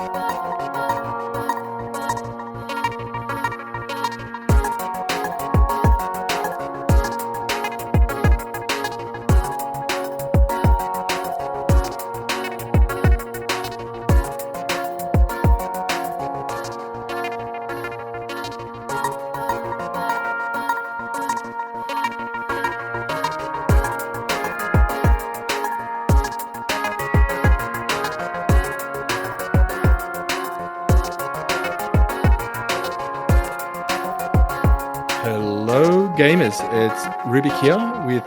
Hello, gamers. It's Rubik here with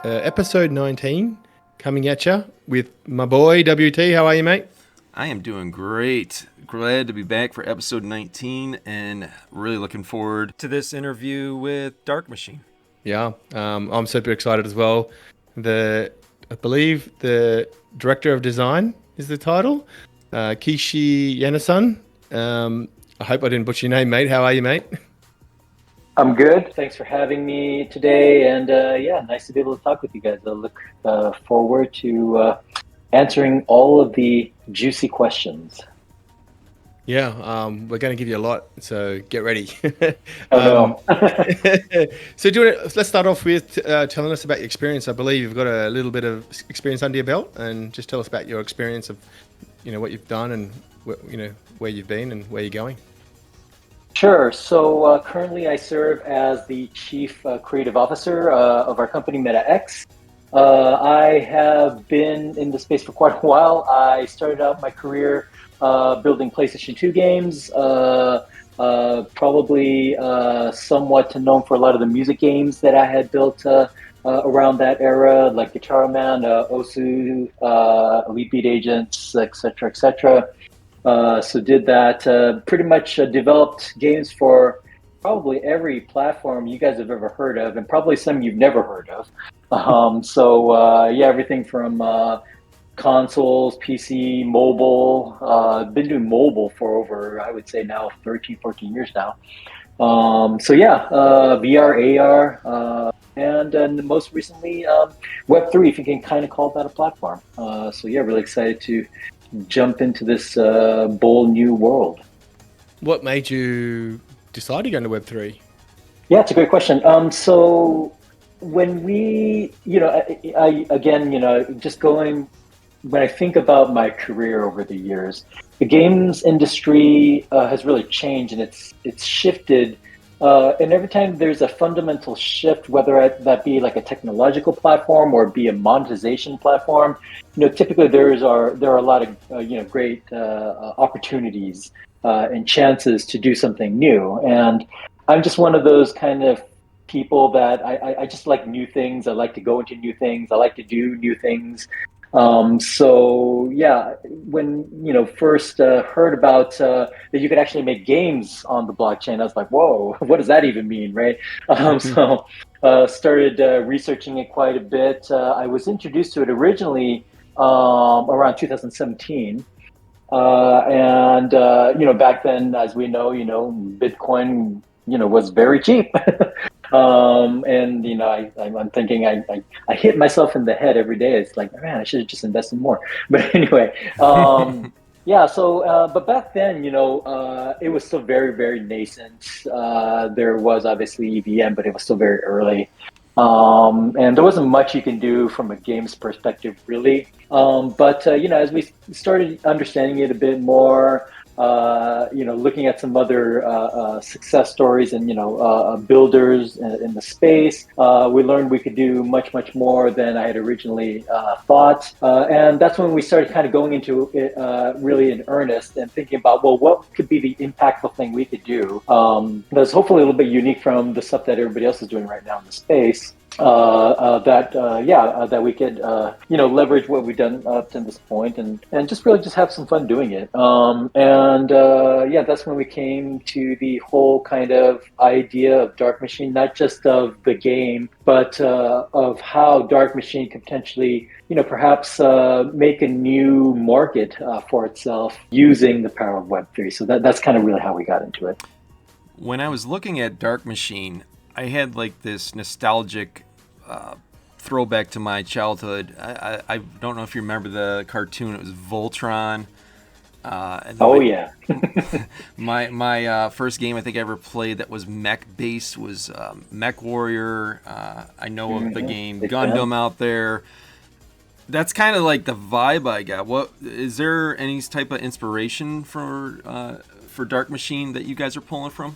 episode 19 coming at you with my boy WT. How are you, mate? I am doing great. Glad to be back for episode 19 and really looking forward to this interview with Dark Machine. Yeah, I'm super excited as well. I believe the director of design is the title, Keiichi Yano-san. I hope I didn't butcher your name, mate. How are you, mate? I'm good. Thanks for having me today. And nice to be able to talk with you guys. I look forward to answering all of the juicy questions. Yeah, we're going to give you a lot, so get ready. No. So let's start off with telling us about your experience. I believe you've got a little bit of experience under your belt, and just tell us about your experience of, what you've done and, where you've been and where you're going. Sure. So currently I serve as the Chief Creative Officer of our company, Mech. I have been in the space for quite a while. I started out my career building PlayStation 2 games, probably somewhat known for a lot of the music games that I had built around that era, like Guitar Man, Osu, Elite Beat Agents, etc., etc. So did that, pretty much developed games for probably every platform you guys have ever heard of, and probably some you've never heard of. Everything from consoles, PC, mobile. Been doing mobile for over, I would say now 13, 14 years now. VR, AR, and most recently Web3, if you can kind of call that a platform. Really excited to jump into this bold new world. What made you decide to go into Web3? Yeah, it's a great question. So when we, when I think about my career over the years, the games industry has really changed, and it's shifted. And every time there's a fundamental shift, whether that be like a technological platform or be a monetization platform, typically there are a lot of great opportunities and chances to do something new. And I'm just one of those kind of people that I just like new things. I like to go into new things. I like to do new things. When first heard about that you could actually make games on the blockchain, I was like, whoa, what does that even mean, right? Started researching it quite a bit. I was introduced to it originally around 2017. Back then, as we know, Bitcoin, was very cheap. I'm thinking I hit myself in the head every day. It's like, man, I should have just invested more. But anyway, but back then, it was still very, very nascent. There was obviously EVM, but it was still very early. And there wasn't much you can do from a games perspective, really. As we started understanding it a bit more, looking at some other success stories and builders in the space, we learned we could do much, much more than I had originally thought. And that's when we started kind of going into it really in earnest and thinking about, well, what could be the impactful thing we could do that's hopefully a little bit unique from the stuff that everybody else is doing right now in the space. That we could leverage what we've done up to this point and just really just have some fun doing it. That's when we came to the whole kind of idea of Dark Machine, not just of the game, but of how Dark Machine could potentially perhaps make a new market for itself using the power of Web3. So that's kind of really how we got into it. When I was looking at Dark Machine, I had like this nostalgic throwback to my childhood. I don't know if you remember the cartoon. It was Voltron, And Oh yeah. my first game I think I ever played that was mech based was Mech Warrior. I know of the game Big fan. Gundam out there. That's kind of like the vibe I got. What is there any type of inspiration for Dark Machine that you guys are pulling from?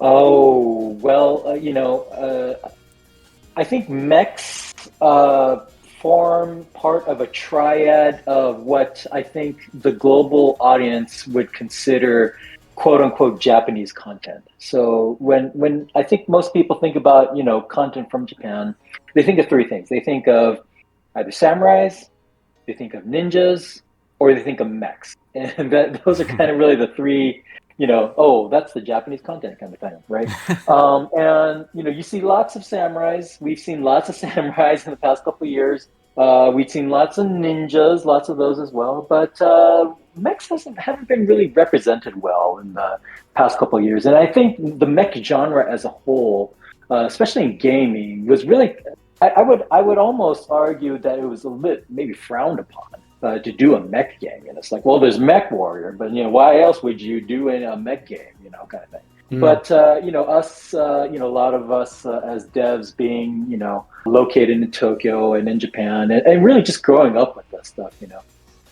Oh well, I think mechs form part of a triad of what I think the global audience would consider quote unquote Japanese content. So when I think most people think about, content from Japan, they think of three things. They think of either samurais, they think of ninjas, or they think of mechs. And those are kind of really the three, oh, that's the Japanese content kind of thing, right? And you see lots of samurais. We've seen lots of samurais in the past couple of years. We've seen lots of ninjas, lots of those as well. But mechs haven't been really represented well in the past couple of years. And I think the mech genre as a whole, especially in gaming, was really I would almost argue that it was a bit maybe frowned upon to do a mech game. And it's like, well, there's Mech Warrior, but why else would you do a mech game, kind of thing. But us, a lot of us as devs being, located in Tokyo and in Japan, and really just growing up with this stuff,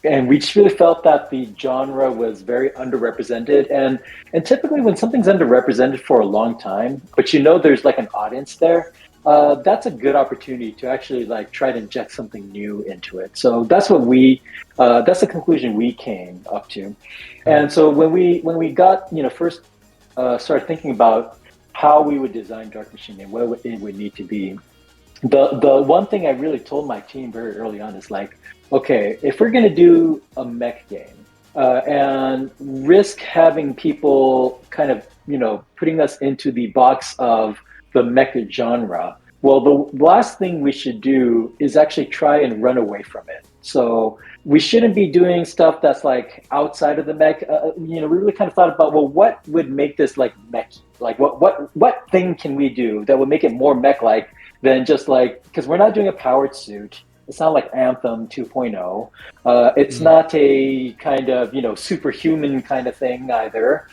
and we just really felt that the genre was very underrepresented, and typically when something's underrepresented for a long time, but there's like an audience there, that's a good opportunity to actually like try to inject something new into it. So that's that's the conclusion we came up to. And so when we got first started thinking about how we would design Dark Machine and what it would need to be, the one thing I really told my team very early on is like, okay, if we're going to do a mech game and risk having people kind of putting us into the box of the mech genre, well, the last thing we should do is actually try and run away from it. So we shouldn't be doing stuff that's like outside of the mech. We really kind of thought about, well, what would make this like mech? Like what thing can we do that would make it more mech-like than just like, because we're not doing a powered suit. It's not like Anthem 2.0. It's not a kind of, superhuman kind of thing either.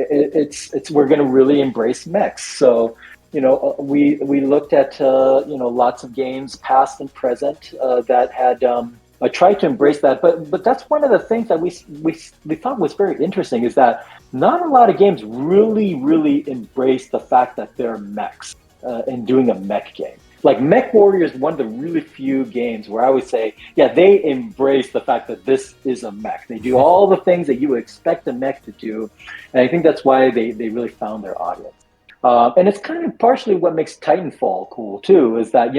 It's we're going to really embrace mechs. So, we looked at, lots of games past and present that had tried to embrace that. But that's one of the things that we thought was very interesting is that not a lot of games really embrace the fact that they're mechs in doing a mech game. Like Mech Warrior is one of the really few games where I would say, yeah, they embrace the fact that this is a mech. They do all the things that you would expect a mech to do. And I think that's why they really found their audience. And it's kind of partially what makes Titanfall cool too, is that,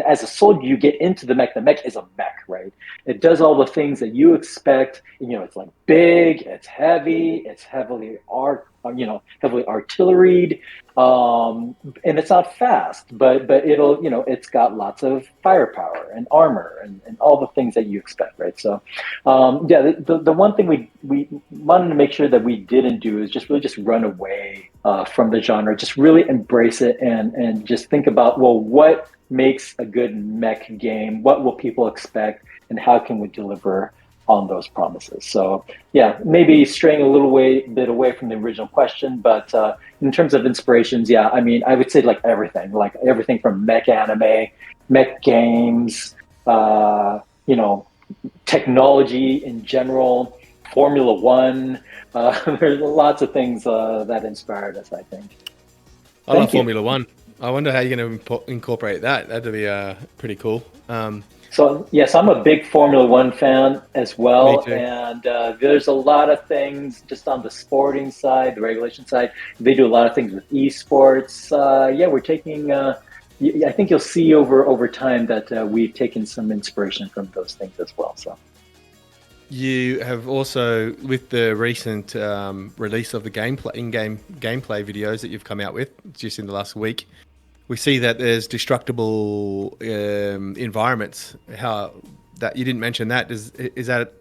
as a soldier, you get into the mech is a mech, right? It does all the things that you expect. It's like big, it's heavy, it's heavily artilleried, and it's not fast, but it'll, it's got lots of firepower and armor and all the things that you expect, right? So, the one thing we wanted to make sure that we didn't do is just really just run away from the genre, just really embrace it and just think about, well, what makes a good mech game? What will people expect, and how can we deliver on those promises? So yeah, maybe straying a little bit away from the original question, but in terms of inspirations, yeah, I mean, I would say like everything from mech anime, mech games, technology in general, Formula One. There's lots of things that inspired us, I think. I love Formula One. I wonder how you're going to incorporate that. That'd be pretty cool. So yes, I'm a big Formula One fan as well, Me too. and there's a lot of things just on the sporting side, the regulation side. They do a lot of things with esports. We're taking. I think you'll see over time that we've taken some inspiration from those things as well. So you have also, with the recent release of the in-game gameplay videos that you've come out with just in the last week, we see that there's destructible environments. How that you didn't mention that is that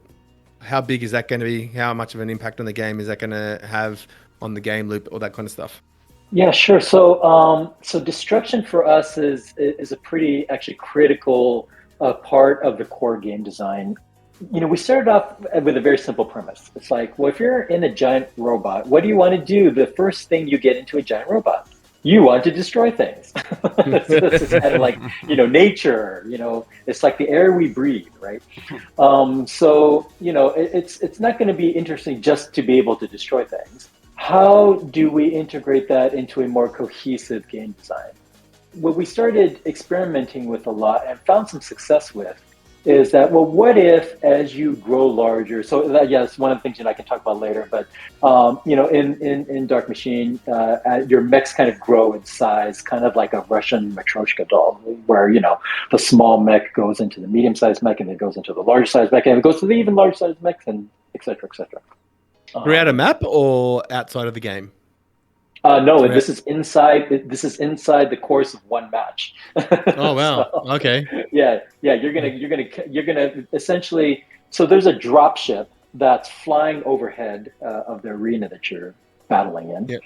how big is that going to be? How much of an impact on the game is that going to have on the game loop, all that kind of stuff? Yeah, sure. So destruction for us is a pretty actually critical part of the core game design. we started off with a very simple premise. It's like, well, if you're in a giant robot, what do you want to do? The first thing you get into a giant robot, you want to destroy things. So this is kind of like, nature. It's like the air we breathe, right? So it's not going to be interesting just to be able to destroy things. How do we integrate that into a more cohesive game design? What we started experimenting with a lot and found some success with is that, well, what if as you grow larger, so that, yeah, it's one of the things that I can talk about later, but in Dark Machine, your mechs kind of grow in size, kind of like a Russian Matryoshka doll, where the small mech goes into the medium-sized mech, and it goes into the large-sized mech, and it goes to the even large-sized mech, and et cetera, et cetera. Throughout a map or outside of the game? No, Throughout... this is inside. This is inside the course of one match. Oh wow! So, Okay. yeah. You're gonna essentially. So there's a drop ship that's flying overhead of the arena that you're battling in. Yep.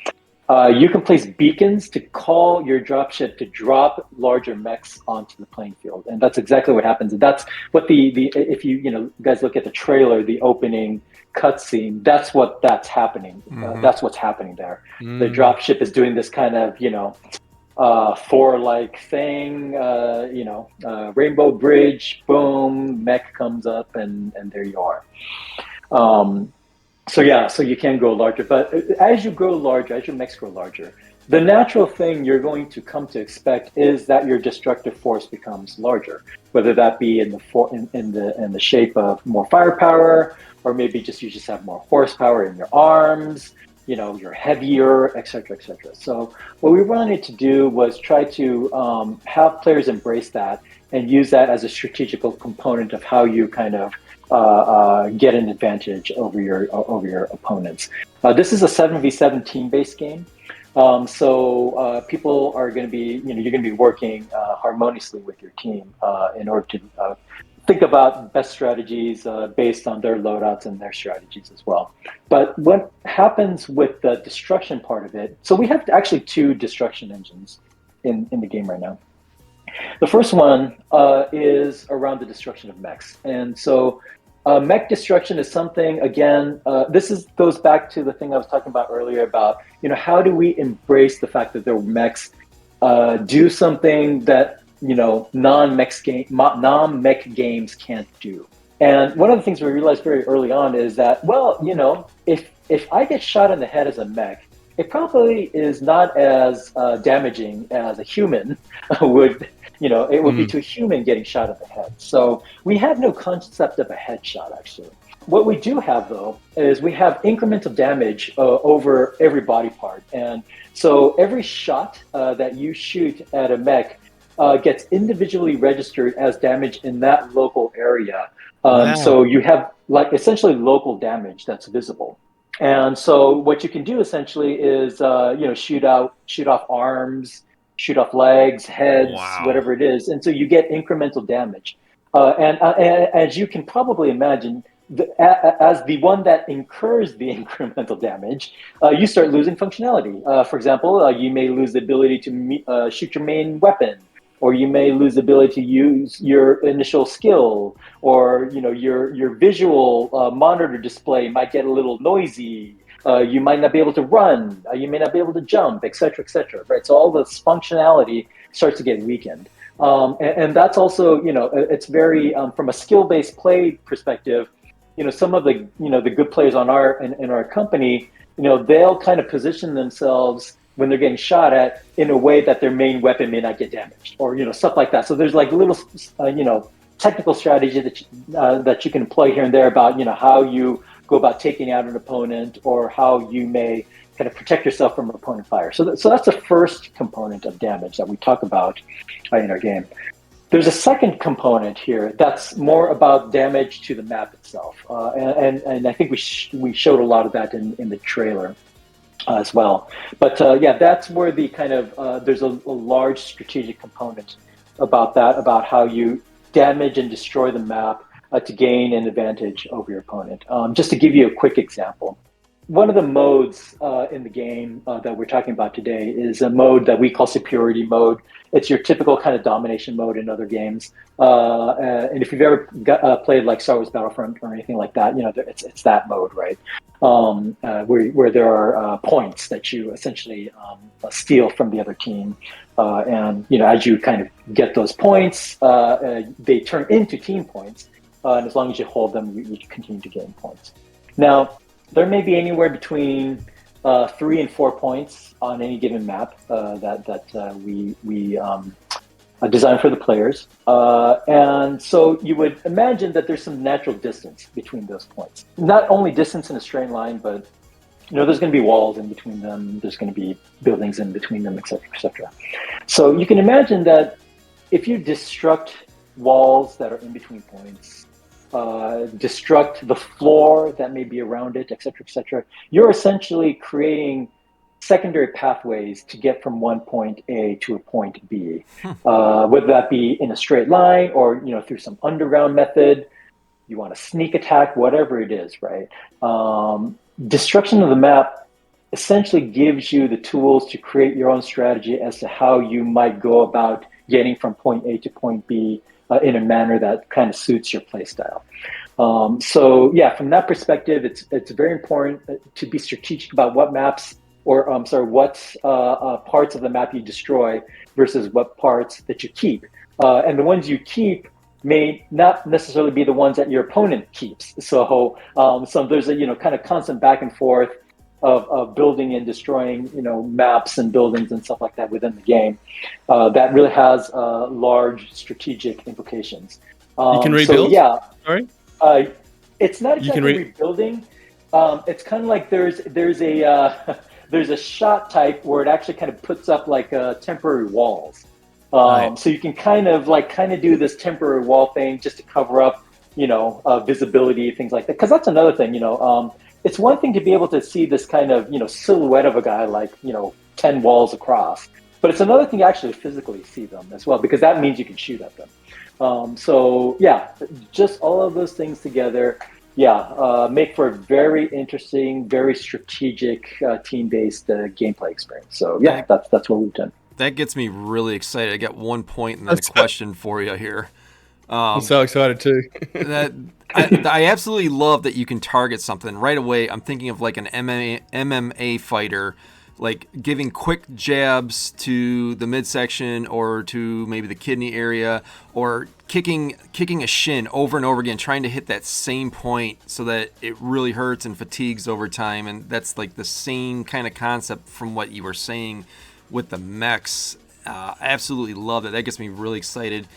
You can place beacons to call your dropship to drop larger mechs onto the playing field, and that's exactly what happens. And that's what the if you guys look at the trailer, the opening cutscene, that's happening. That's what's happening there. The dropship is doing this kind of four-like thing. Rainbow Bridge, boom, mech comes up, and there you are. So you can grow larger, but as you grow larger, as your mechs grow larger, the natural thing you're going to come to expect is that your destructive force becomes larger, whether that be in the shape of more firepower, or maybe you just have more horsepower in your arms. You're heavier, et cetera, et cetera. So what we wanted to do was try to have players embrace that and use that as a strategical component of how you kind of get an advantage over your opponents. This is a 7v7 team-based game, so people are going to be, you're going to be working harmoniously with your team in order to think about best strategies based on their loadouts and their strategies as well. But what happens with the destruction part of it? So we have actually two destruction engines in the game right now. The first one is around the destruction of mechs, and so mech destruction is something. Again, goes back to the thing I was talking about earlier about how do we embrace the fact that their mechs do something that non-mech games can't do. And one of the things we realized very early on is that, well, if I get shot in the head as a mech, it probably is not as damaging as a human would. It would be to a human getting shot in the head. So we have no concept of a headshot, actually. What we do have, though, is we have incremental damage over every body part. And so every shot that you shoot at a mech gets individually registered as damage in that local area. Wow. So you have essentially local damage that's visible. And so what you can do essentially is shoot off arms, shoot off legs, heads, whatever it is, and so you get incremental damage. And as you can probably imagine, as the one that incurs the incremental damage, you start losing functionality. For example, you may lose the ability to shoot your main weapon, or you may lose the ability to use your initial skill, or your visual monitor display might get a little noisy. You might not be able to run. You may not be able to jump, et cetera, right? So all this functionality starts to get weakened. And that's also, it's very, from a skill-based play perspective, some of the good players in our company, they'll kind of position themselves when they're getting shot at in a way that their main weapon may not get damaged, or stuff like that. So there's like little technical strategy that you can employ here and there about how you go about taking out an opponent, or how you may kind of protect yourself from opponent fire. So that's the first component of damage that we talk about in our game. There's a second component here that's more about damage to the map itself, and I think we showed a lot of that in the trailer as well. But that's where the kind of there's a large strategic component about how you damage and destroy the map to gain an advantage over your opponent. Just to give you a quick example, one of the modes in the game that we're talking about today is a mode that we call superiority mode. It's your typical kind of domination mode in other games. And if you've ever played like Star Wars Battlefront or anything like that, it's that mode, right? Where there are points that you essentially steal from the other team. And as you kind of get those points, they turn into team points. And as long as you hold them, you continue to gain points. Now, there may be anywhere between 3 and 4 points on any given map that we design for the players. And so you would imagine that there's some natural distance between those points. Not only distance in a straight line, but there's going to be walls in between them. There's going to be buildings in between them, et cetera, et cetera. So you can imagine that if you destruct walls that are in between points, destruct the floor that may be around it, et cetera, you're essentially creating secondary pathways to get from one point A to a point B, whether that be in a straight line or through some underground method. You want to sneak attack, whatever it is, right? Destruction of the map essentially gives you the tools to create your own strategy as to how you might go about getting from point A to point B in a manner that kind of suits your play style. So yeah, from that perspective, it's very important to be strategic about what maps what parts of the map you destroy versus what parts that you keep. And the ones you keep may not necessarily be the ones that your opponent keeps. So there's a kind of constant back and forth of building and destroying maps and buildings and stuff like that within the game that really has large strategic implications. You can rebuild? So, yeah. Sorry? It's not exactly rebuilding. It's kind of like there's a shot type where it actually kind of puts up like temporary walls. Right. So you can kind of do this temporary wall thing just to cover up, visibility, things like that. Because that's another thing, it's one thing to be able to see this kind of, silhouette of a guy like, 10 walls across. But it's another thing to actually physically see them as well, because that means you can shoot at them. So yeah, just all of those things together, make for a very interesting, very strategic, team-based gameplay experience. So yeah, that's what we've done. That gets me really excited. I got one point and then a question for you here. I'm so excited too. I absolutely love that you can target something right away. I'm thinking of like an MMA fighter, like giving quick jabs to the midsection or to maybe the kidney area, or kicking a shin over and over again, trying to hit that same point so that it really hurts and fatigues over time. And that's like the same kind of concept from what you were saying with the mechs. I absolutely love it. That gets me really excited.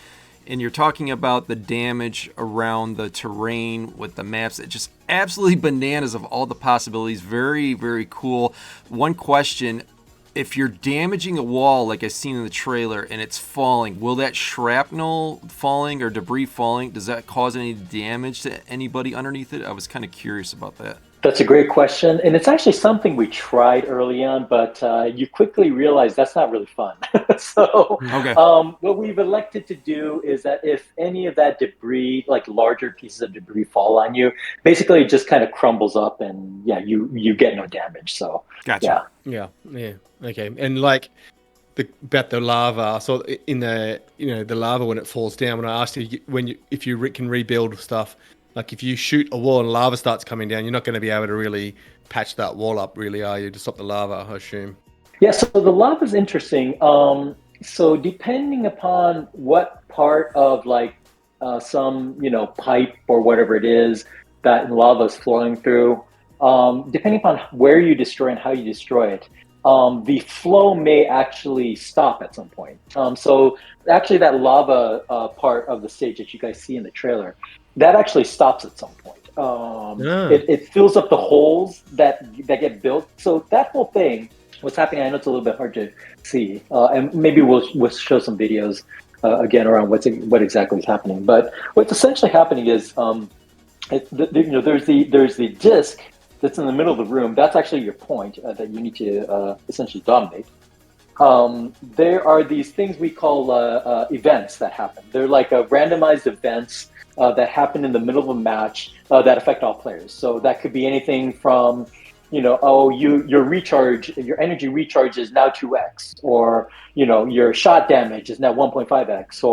And you're talking about the damage around the terrain with the maps. It's just absolutely bananas of all the possibilities. Very, very cool. One question, if you're damaging a wall like I've seen in the trailer and it's falling, will that shrapnel falling or debris falling, does that cause any damage to anybody underneath it? I was kind of curious about that. That's a great question. And it's actually something we tried early on, but you quickly realize that's not really fun. So what we've elected to do is that if any of that debris, like larger pieces of debris fall on you, basically it just kind of crumbles up and you get no damage. So gotcha. Yeah. Okay. And like about the lava, so in the the lava when it falls down, when I asked you if you can rebuild stuff, like if you shoot a wall and lava starts coming down, you're not going to be able to really patch that wall up, really, are you, to stop the lava, I assume? Yeah, so the lava is interesting. So depending upon what part of like some pipe or whatever it is that lava is flowing through, depending upon where you destroy and how you destroy it, the flow may actually stop at some point. So actually that lava part of the stage that you guys see in the trailer, that actually stops at some point. It fills up the holes that get built. So that whole thing, what's happening, I know it's a little bit hard to see, and maybe we'll show some videos again around what exactly is happening. But what's essentially happening is there's the disc that's in the middle of the room. That's actually your point that you need to essentially dominate. There are these things we call events that happen. They're like randomized events that happen in the middle of a match that affect all players. So that could be anything from your energy recharge is now 2x, or your shot damage is now 1.5x,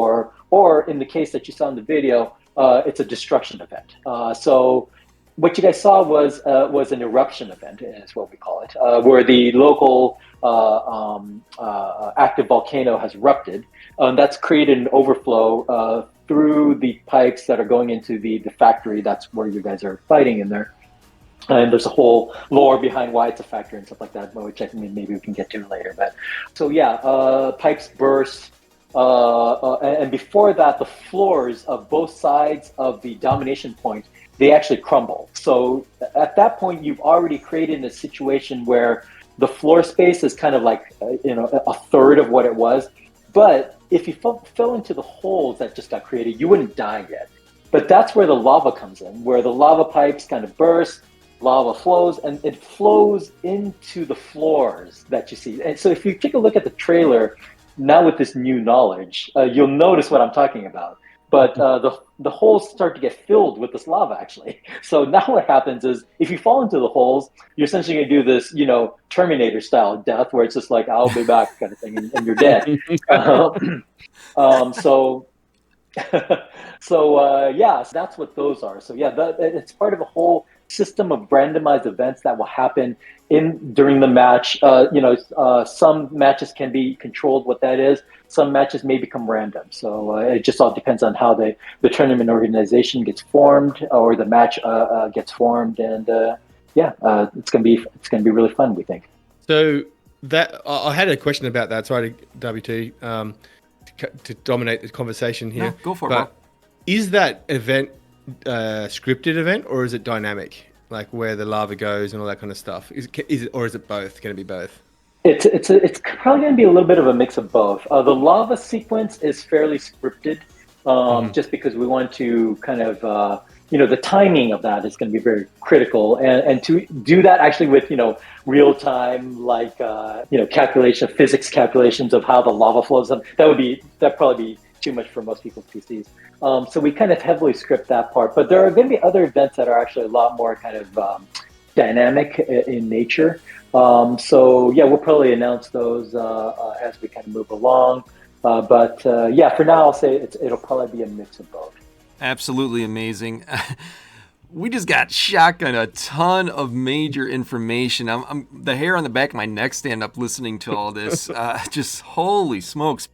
or in the case that you saw in the video, it's a destruction event. So what you guys saw was an eruption event, is what we call it, where the local active volcano has erupted. That's created an overflow through the pipes that are going into the factory. That's where you guys are fighting in there. And there's a whole lore behind why it's a factory and stuff like that, which maybe we can get to later. But so yeah, pipes burst, and before that, the floors of both sides of the domination point, they actually crumble. So at that point, you've already created a situation where the floor space is kind of like a third of what it was. But if you fell into the holes that just got created, you wouldn't die yet. But that's where the lava comes in, where the lava pipes kind of burst. Lava flows, and it flows into the floors that you see. And so if you take a look at the trailer, now with this new knowledge, you'll notice what I'm talking about. But the holes start to get filled with this lava, actually. So now what happens is, if you fall into the holes, you're essentially going to do this, Terminator-style death, where it's just like, I'll be back kind of thing, and you're dead. So that's what those are. So yeah, it's part of a whole system of randomized events that will happen during the match. Some matches can be controlled what that is. Some matches may become random. So it just all depends on how the tournament organization gets formed, or the match gets formed, and it's gonna be really fun, we think. So that I had a question about that. Sorry, WT, to dominate the conversation here. No, go for it, but bro. Is that event scripted event, or is it dynamic, like where the lava goes and all that kind of stuff? Is it, or is it both? Going to be both? It's probably going to be a little bit of a mix of both. The lava sequence is fairly scripted, just because we want to kind of the timing of that is going to be very critical, and to do that actually with real time, like physics calculations of how the lava flows. That'd probably be too much for most people's PCs. So we kind of heavily script that part, but there are going to be other events that are actually a lot more kind of dynamic in nature. So yeah, we'll probably announce those as we kind of move along. But for now, I'll say it'll probably be a mix of both. Absolutely amazing. We just got shotgun a ton of major information. I'm the hair on the back of my neck stand up listening to all this. Just holy smokes.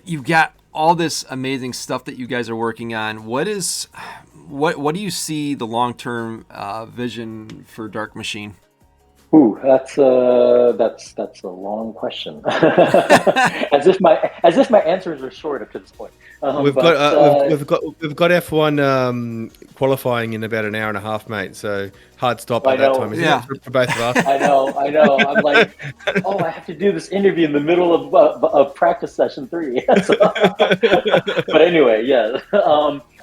You've got all this amazing stuff that you guys are working on. What do you see the long-term vision for Dark Machine? Ooh, that's a long question. as if my answers are short up to this point. We've got F1 qualifying in about an hour and a half, mate. So hard stop at that time, isn't it, for both of us? I know. I'm like, I have to do this interview in the middle of practice session 3. But anyway, yeah.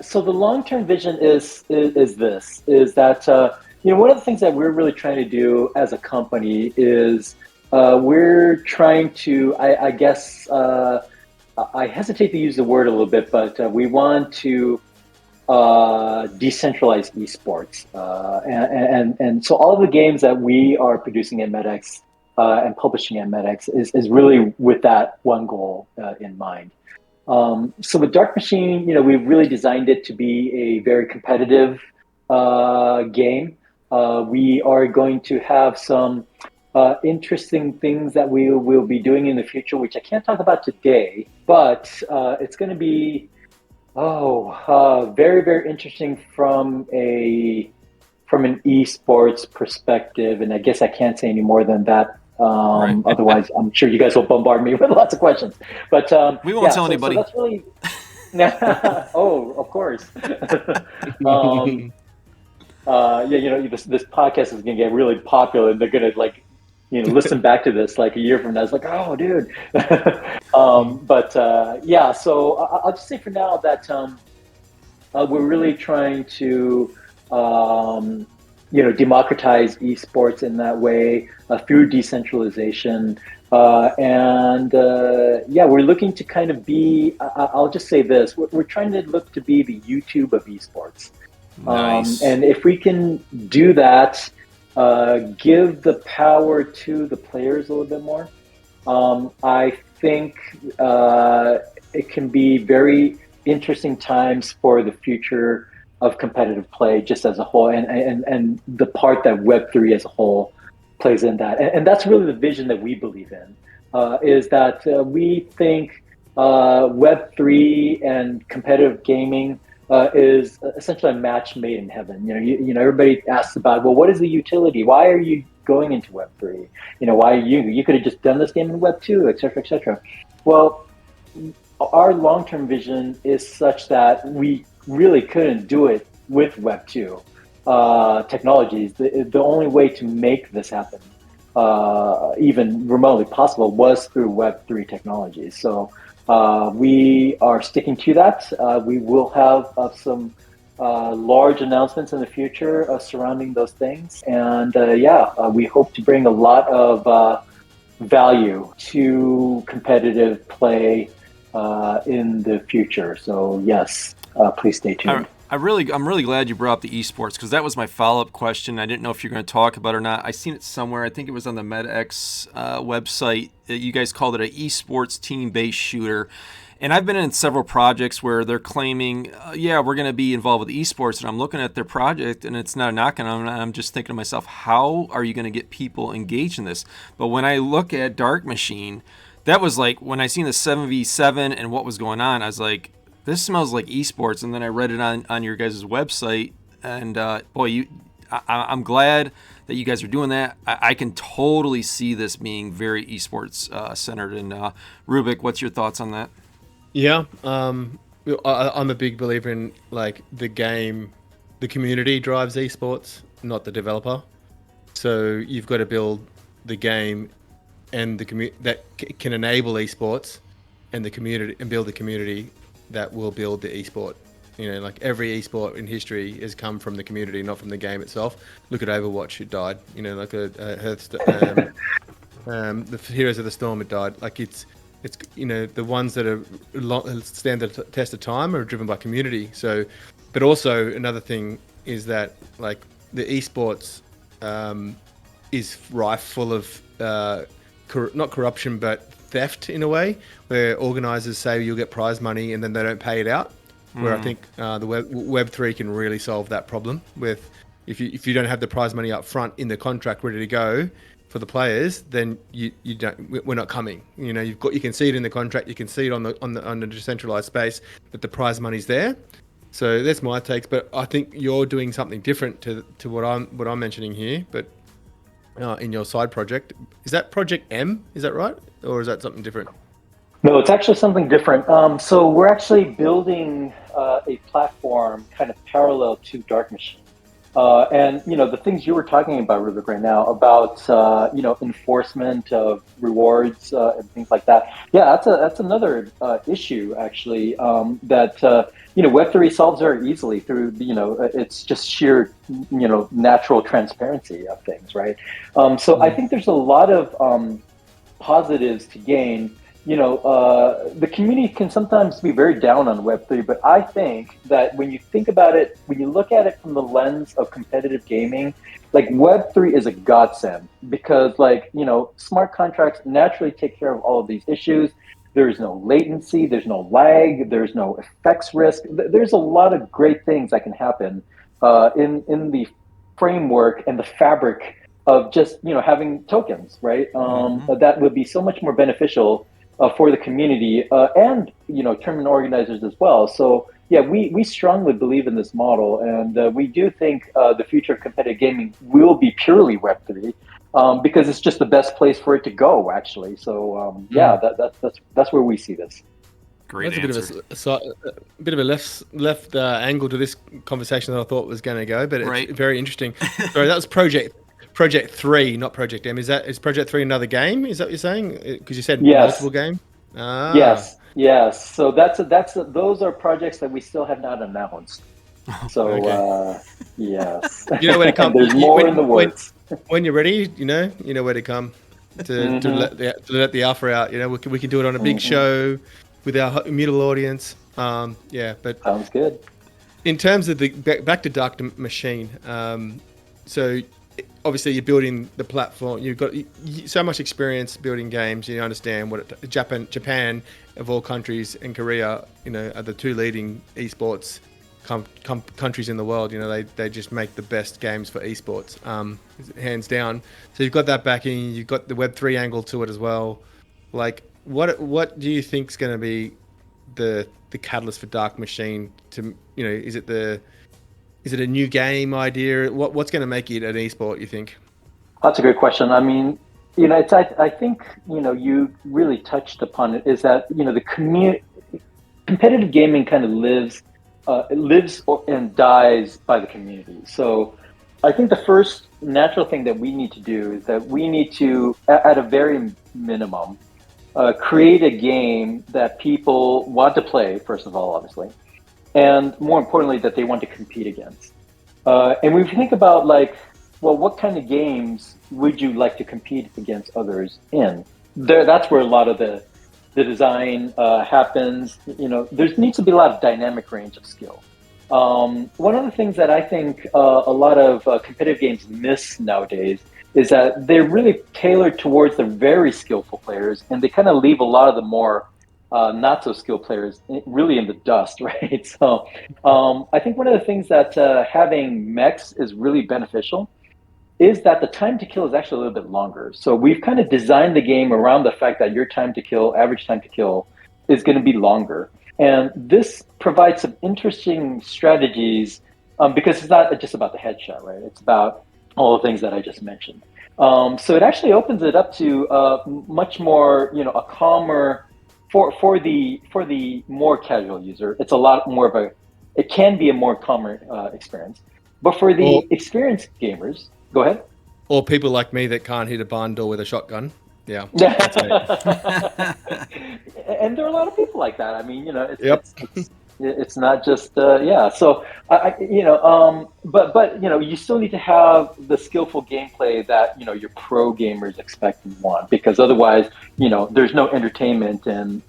So the long-term vision is that. One of the things that we're really trying to do as a company is we're trying to, I guess, I hesitate to use the word a little bit, but we want to decentralize esports. And so all of the games that we are producing at MedX and publishing at MedX is really with that one goal in mind. So with Dark Machine, we've really designed it to be a very competitive game. We are going to have some interesting things that we will be doing in the future, which I can't talk about today, but it's going to be very, very interesting from an esports perspective. And I guess I can't say any more than that. Right. Otherwise, I'm sure you guys will bombard me with lots of questions. But we won't tell anybody. So that's really... of course. This podcast is gonna get really popular, and they're gonna listen back to this like a year from now. It's like, oh, dude. So I'll just say for now that we're really trying to democratize esports in that way through decentralization, and we're looking to kind of be. I'll just say this: we're trying to look to be the YouTube of esports. Nice. And if we can do that, give the power to the players a little bit more. I think it can be very interesting times for the future of competitive play just as a whole, and the part that Web3 as a whole plays in that. And that's really the vision that we believe in, is that we think Web3 and competitive gaming is essentially a match made in heaven. Everybody asks about, well, what is the utility? Why are you going into Web3? Why you could have just done this game in Web2, et cetera, et cetera. Well, our long-term vision is such that we really couldn't do it with Web2 technologies. The only way to make this happen, even remotely possible, was through Web3 technologies. So we are sticking to that. We will have some large announcements in the future surrounding those things. And we hope to bring a lot of value to competitive play in the future. So yes, please stay tuned. I'm really glad you brought up the esports, because that was my follow-up question. I didn't know if you're going to talk about it or not. I seen it somewhere. I think it was on the mechs website. You guys called it an esports team-based shooter. And I've been in several projects where they're claiming, we're going to be involved with esports. And I'm looking at their project, and it's not a knock on them. I'm just thinking to myself, how are you going to get people engaged in this? But when I look at Dark Machine, that was like, when I seen the 7v7 and what was going on, I was like, this smells like esports. And then I read it on your guys' website, and I'm glad that you guys are doing that. I can totally see this being very esports centered. And Rubik, what's your thoughts on that? Yeah, I'm a big believer in, like, the game, the community drives esports, not the developer. So you've got to build the game and the community that can enable esports, and the community, and build the community that will build the esport. Like every esport in history has come from the community, not from the game itself. Look at Overwatch, it died. Like the Heroes of the Storm, it died. Like it's the ones that are stand the test of time are driven by community. So, but also another thing is that, like, the esports is rife full of not corruption but theft in a way, where organizers say you'll get prize money and then they don't pay it out. Where I think the Web3 can really solve that problem with, if you don't have the prize money up front in the contract ready to go for the players, then we're not coming. You can see it in the contract, you can see it on the decentralized space that the prize money's there. So that's my takes, but I think you're doing something different to what I'm mentioning here. But in your side project, is that Project M? Is that right, or is that something different? No, it's actually something different. So we're actually building a platform kind of parallel to Dark Machine. And the things you were talking about, Rubik, right now about enforcement of rewards and things like that. Yeah, that's another issue actually, that Web3 solves very easily through it's just sheer natural transparency of things, right? So I think there's a lot of positives to gain. The community can sometimes be very down on Web3, but I think that when you think about it, when you look at it from the lens of competitive gaming, like, Web3 is a godsend, because, smart contracts naturally take care of all of these issues. There's no latency, there's no lag, there's no effects risk. There's a lot of great things that can happen in the framework and the fabric of just having tokens, right? That would be so much more beneficial for the community and tournament organizers as well. So yeah, we strongly believe in this model, and we do think the future of competitive gaming will be purely Web3, because it's just the best place for it to go, actually. So that's where we see this. Great That's answer. a bit of a left angle to this conversation that I thought was going to go, but it's very interesting. Sorry, that was Project 3, not Project M. Is Project 3 another game? Is that what you're saying? Because you said multiple game. Yes. So those are projects that we still have not announced. So yes. You know where to come. There's more in the works. When you're ready, you know where to come to let the alpha out. We can do it on a big show with our mutual audience. But sounds good. In terms of back to Dark Machine, so obviously you're building the platform. You've got so much experience building games. You understand Japan of all countries, and Korea, are the two leading esports countries in the world. They just make the best games for esports, hands down. So you've got that backing. You've got the Web3 angle to it as well. Like, what do you think is going to be the catalyst for Dark Machine? Is it a new game idea? What's going to make it an esport, you think? That's a good question. I mean, I think, you really touched upon it, is that, the competitive gaming kind of lives and dies by the community. So I think the first natural thing that we need to do is that we need to, at a very minimum, create a game that people want to play, first of all, obviously, and more importantly, that they want to compete against. And we think about, like, well, what kind of games would you like to compete against others in? That's where a lot of the design happens. There needs to be a lot of dynamic range of skill. One of the things that I think a lot of competitive games miss nowadays is that they're really tailored towards the very skillful players, and they kind of leave a lot of the more not so skilled players really in the dust, right? So I think one of the things that having mechs is really beneficial is that the time to kill is actually a little bit longer. So we've kind of designed the game around the fact that your time to kill, average time to kill, is going to be longer. And this provides some interesting strategies because it's not just about the headshot, right? It's about all the things that I just mentioned. So it actually opens it up to much more, a calmer, for the more casual user. It's a lot more of it can be a more calmer experience. But for the experienced gamers, go ahead. Or people like me that can't hit a barn door with a shotgun. Yeah. And there are a lot of people like that. I mean, Yep. it's not just yeah. So but you still need to have the skillful gameplay that your pro gamers expect and want, because otherwise, there's no entertainment in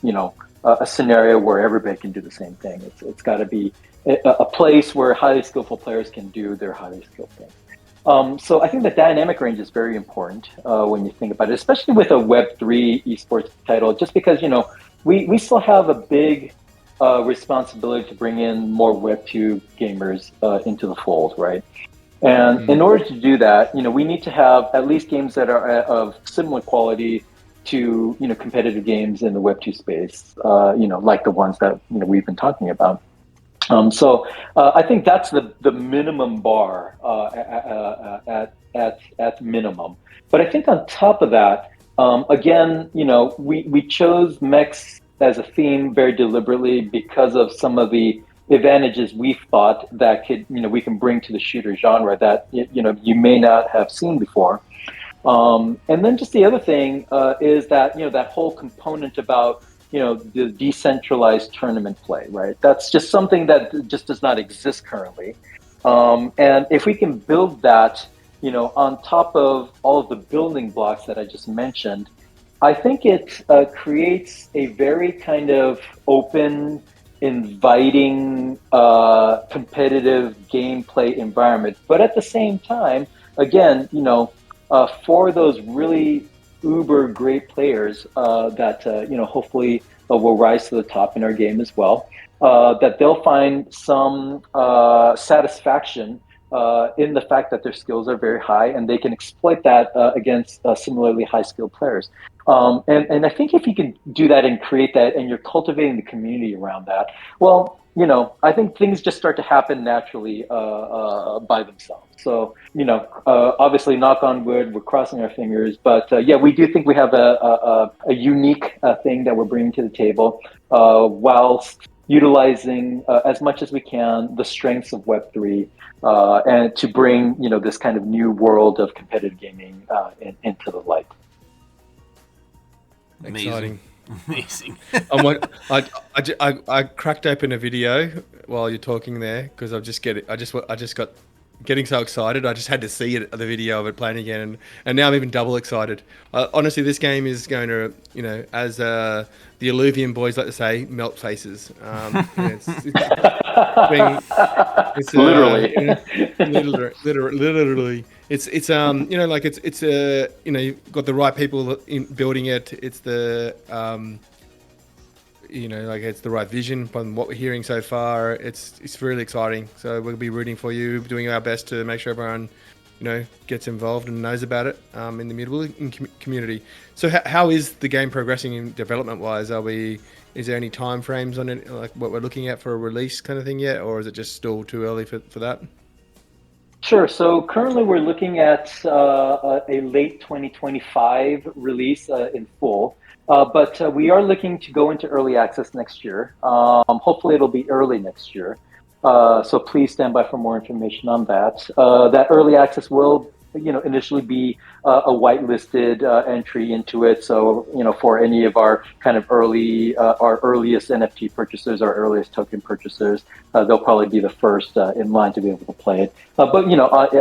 a scenario where everybody can do the same thing. It's got to be a place where highly skillful players can do their highly skilled things. So I think the dynamic range is very important when you think about it, especially with a Web3 esports title, just because, we still have a big responsibility to bring in more Web2 gamers into the fold, right? And in order to do that, we need to have at least games that are of similar quality to, competitive games in the Web2 space, like the ones that, we've been talking about. So I think that's the minimum bar at minimum. But I think on top of that, again, we chose mechs as a theme very deliberately because of some of the advantages we thought that we can bring to the shooter genre that you may not have seen before. And then just the other thing is that that whole component about the decentralized tournament play, right? That's just something that just does not exist currently. And if we can build that, on top of all of the building blocks that I just mentioned, I think it creates a very kind of open, inviting, competitive gameplay environment. But at the same time, again, for those really uber great players that hopefully will rise to the top in our game as well, that they'll find some satisfaction in the fact that their skills are very high and they can exploit that against similarly high skilled players. And I think if you can do that and create that, and you're cultivating the community around that, well, I think things just start to happen naturally by themselves. So, obviously, knock on wood, we're crossing our fingers. But yeah, we do think we have a unique thing that we're bringing to the table, whilst utilizing as much as we can the strengths of Web3 and to bring this kind of new world of competitive gaming into the light. Exciting. Amazing. I cracked open a video while you're talking there because I just got getting so excited. I just had to see the video of it playing again, and now I'm even double excited. Honestly, this game is going to, as the Illuvian boys like to say, melt faces. mean, it's Literally. literally, it's like it's you've got the right people in building it. It's the like it's the right vision from what we're hearing so far. It's really exciting. So we'll be rooting for you, doing our best to make sure everyone, gets involved and knows about it in the mutable community. So how is the game progressing in development wise? Is there any time frames on it, like what we're looking at for a release kind of thing yet, or is it just still too early for that? Sure. So currently we're looking at a late 2025 release in full, but we are looking to go into early access next year. Hopefully it'll be early next year. So please stand by for more information on that. That early access will, initially be a whitelisted entry into it. So, for any of our kind of our earliest NFT purchasers, our earliest token purchasers, they'll probably be the first in line to be able to play it. But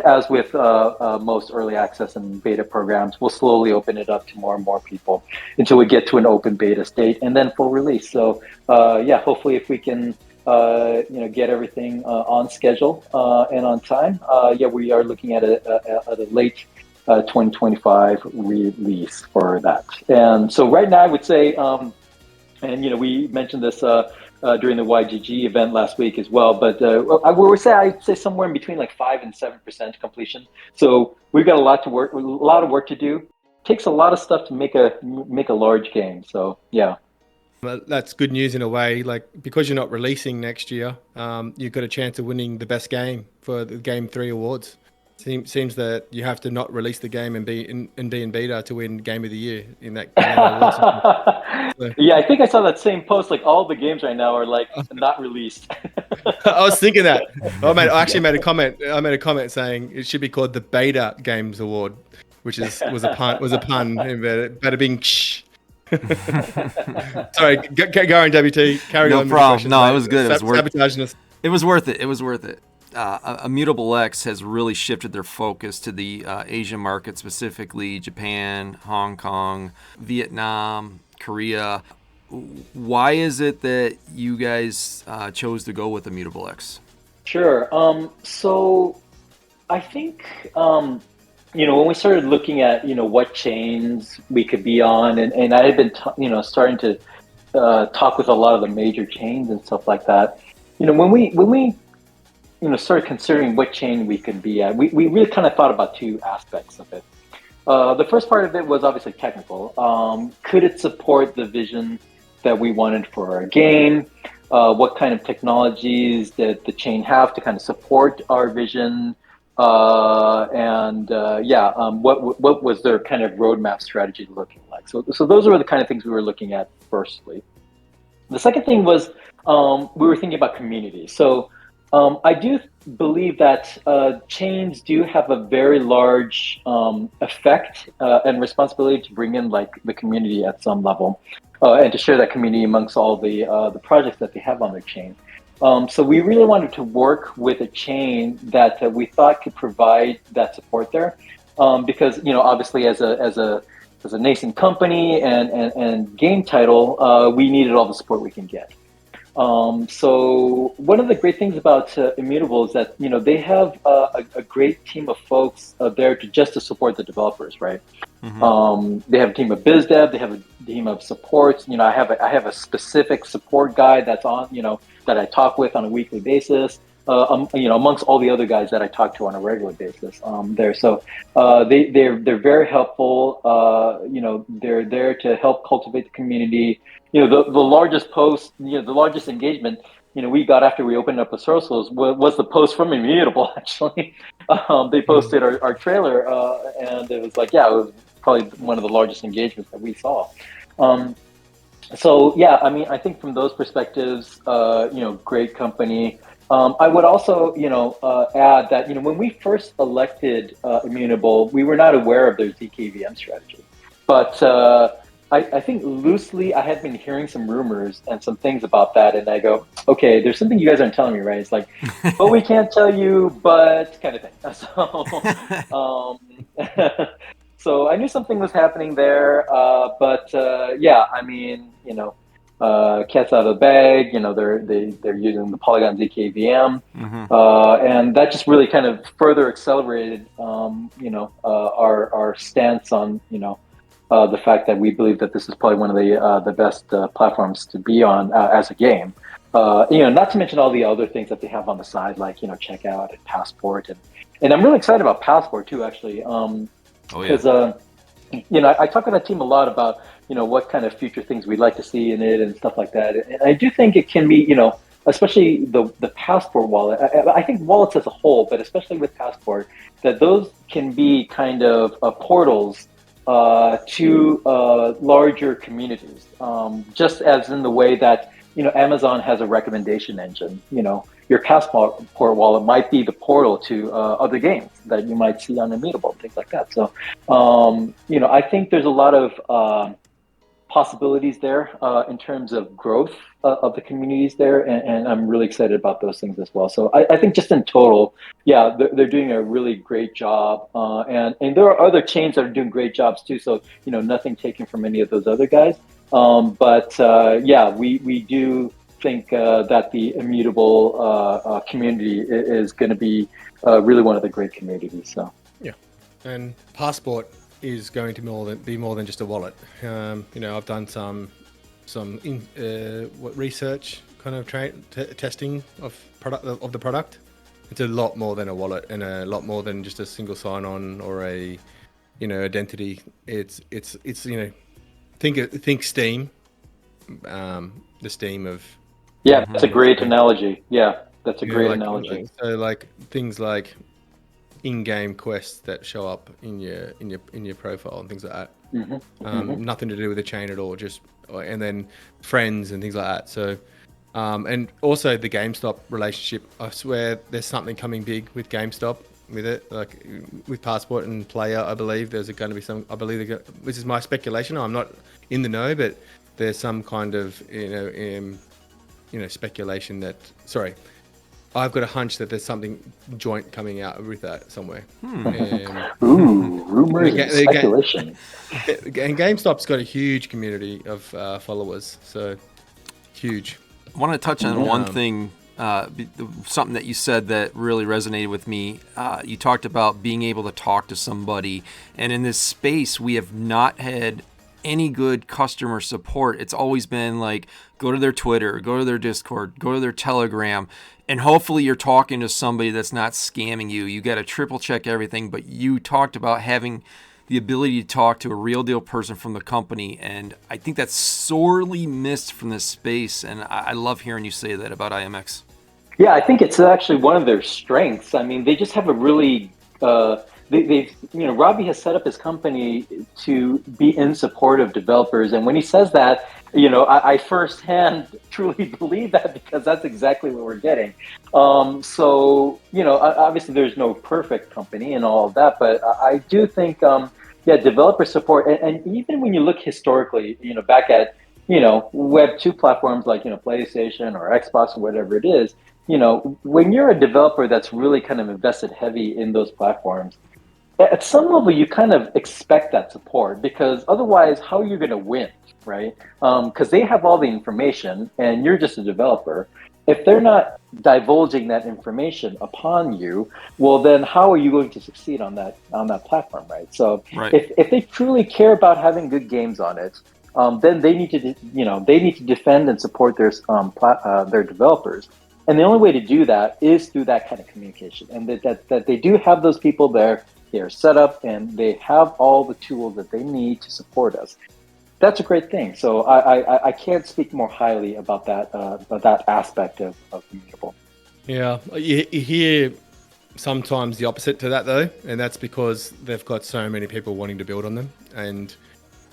as with most early access and beta programs, we'll slowly open it up to more and more people until we get to an open beta state and then full release. So yeah, hopefully if we can get everything on schedule and on time, yeah, we are looking at a late 2025 release for that. And so right now, I would say, and we mentioned this during the YGG event last week as well. But I'd say somewhere in between like 5 and 7% completion. So we've got a lot of work to do. Takes a lot of stuff to make a large game. So yeah. Well, that's good news in a way. Like, because you're not releasing next year, you've got a chance of winning the best game for the Game 3 awards. Seems that you have to not release the game and be in beta to win Game of the Year in that award system. So, Yeah, I think I saw that same post. Like all the games right now are like not released. I was thinking that. I actually made a comment. I made a comment saying it should be called the Beta Games Award, which was a pun. Bada bing. Sorry, go on, WT. Carry on. No problem. No, it was good. It was worth sabotaging us. It was worth it. It was worth it. Immutable X has really shifted their focus to the Asian market, specifically Japan, Hong Kong, Vietnam, Korea. Why is it that you guys chose to go with Immutable X? Sure. So I think when we started looking at what chains we could be on, and I had been starting to talk with a lot of the major chains and stuff like that. When we started considering what chain we could be at, we really kind of thought about two aspects of it. The first part of it was obviously technical. Could it support the vision that we wanted for our game? What kind of technologies did the chain have to kind of support our vision? What was their kind of roadmap strategy looking like? So those were the kind of things we were looking at firstly. The second thing was we were thinking about community. So I do believe that chains do have a very large effect and responsibility to bring in like the community at some level and to share that community amongst all the projects that they have on their chain. So we really wanted to work with a chain that we thought could provide that support there, because obviously as a nascent company and game title, we needed all the support we can get. So one of the great things about Immutable is that they have a great team of folks there to support the developers, right? Mm-hmm. They have a team of biz dev, they have a team of supports. I have a specific support guy that's on that I talk with on a weekly basis. Amongst all the other guys that I talk to on a regular basis there. So they're very helpful. They're there to help cultivate the community. The largest post, the largest engagement, we got after we opened up the socials was the post from Immutable, actually. They posted our trailer, and it was like, it was probably one of the largest engagements that we saw. So yeah, I think from those perspectives, great company. I would also, add that, when we first elected Immutable, we were not aware of their ZKVM strategy. But I think loosely, I had been hearing some rumors and some things about that. And I go, okay, there's something you guys aren't telling me, right? It's like, but we can't tell you, but kind of thing. So, so I knew something was happening there. But yeah, cat's out of the bag. They're using the Polygon ZK VM, and that just really kind of further accelerated, our stance on, the fact that we believe that this is probably one of the best platforms to be on as a game. Not to mention all the other things that they have on the side, like checkout and passport, and I'm really excited about passport too, actually, because I talk with that team a lot about what kind of future things we'd like to see in it and stuff like that. And I do think it can be, especially the passport wallet. I think wallets as a whole, but especially with passport, that those can be kind of portals to larger communities, just as in the way that Amazon has a recommendation engine. Your passport wallet might be the portal to other games that you might see on Immutable, things like that. So, I think there's a lot of possibilities there in terms of growth of the communities there, and I'm really excited about those things as well. So I think just in total, yeah, they're doing a really great job, and there are other chains that are doing great jobs too. So nothing taken from any of those other guys, but yeah, we do think that the Immutable community is going to be really one of the great communities. So yeah, and Passport is going to be more than just a wallet. I've done some research kind of testing of the product. It's a lot more than a wallet, and a lot more than just a single sign-on or a identity. It's think Steam, the Steam of. Yeah, that's a great analogy. Yeah, that's a great analogy. So like things like in-game quests that show up in your profile and things like that. Nothing to do with the chain at all. And then friends and things like that. So, and also the GameStop relationship. I swear there's something coming big with GameStop with it, like with Passport and Player. I believe there's going to be some. I believe this is my speculation. I'm not in the know, but there's some kind of speculation that. Sorry. I've got a hunch that there's something joint coming out with that somewhere. Ooh, rumors and speculation. And GameStop's got a huge community of followers, so huge. I want to touch on one thing, something that you said that really resonated with me. You talked about being able to talk to somebody, and in this space, we have not had any good customer support. It's always been like, go to their Twitter, go to their Discord, go to their Telegram, and hopefully you're talking to somebody that's not scamming you. You got to triple check everything, but you talked about having the ability to talk to a real deal person from the company, and I think that's sorely missed from this space, and I love hearing you say that about IMX. Yeah, I think it's actually one of their strengths. I mean, they just have a really Robbie has set up his company to be in support of developers, and when he says that, I firsthand truly believe that, because that's exactly what we're getting. So obviously there's no perfect company and all of that, but I do think developer support, and even when you look historically, back at Web 2 platforms like PlayStation or Xbox or whatever it is, when you're a developer that's really kind of invested heavy in those platforms, at some level you kind of expect that support, because otherwise how are you going to win, right? Because they have all the information and you're just a developer. If they're not divulging that information upon you, well, then how are you going to succeed on that platform, right? So if they truly care about having good games on it, then they need to defend and support their developers. And the only way to do that is through that kind of communication, and that they do have those people there. They are set up and they have all the tools that they need to support us. That's a great thing. So I can't speak more highly about that aspect of Immutable. Yeah, you hear sometimes the opposite to that though, and that's because they've got so many people wanting to build on them, and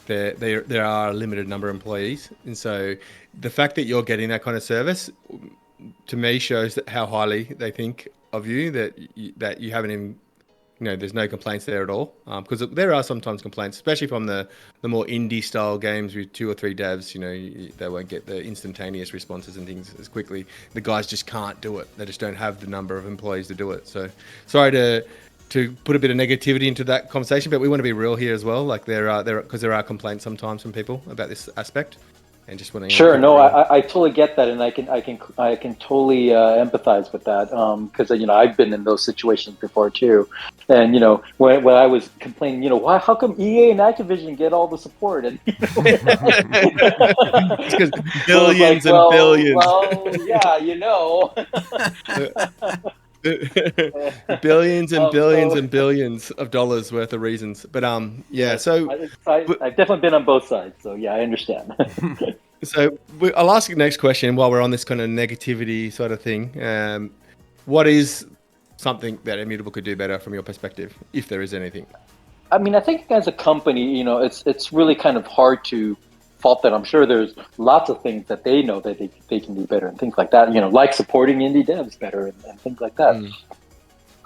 there are a limited number of employees, and so the fact that you're getting that kind of service, to me, shows that how highly they think of you, that you haven't even, there's no complaints there at all. Because there are sometimes complaints, especially from the more indie style games with 2 or 3 devs, they won't get the instantaneous responses and things as quickly. The guys just can't do it. They just don't have the number of employees to do it. So sorry to put a bit of negativity into that conversation, but we want to be real here as well. Like there are complaints sometimes from people about this aspect. and just want to Sure. keep it No, growing. I totally get that, and I can totally empathize with that. Because I've been in those situations before too, and when I was complaining, why how come EA and Activision get all the support, and Just because well, it's like, billions and billions. yeah, Billions and billions so and billions of dollars worth of reasons. But yeah. yes, So I've definitely been on both sides, so yeah, I understand. I'll ask you the next question while we're on this kind of negativity sort of thing. What is something that Immutable could do better from your perspective, if there is anything? I mean, I think as a company, it's really kind of hard to fault that. I'm sure there's lots of things that they know that they can do better and things like that. Like supporting indie devs better and things like that. Mm.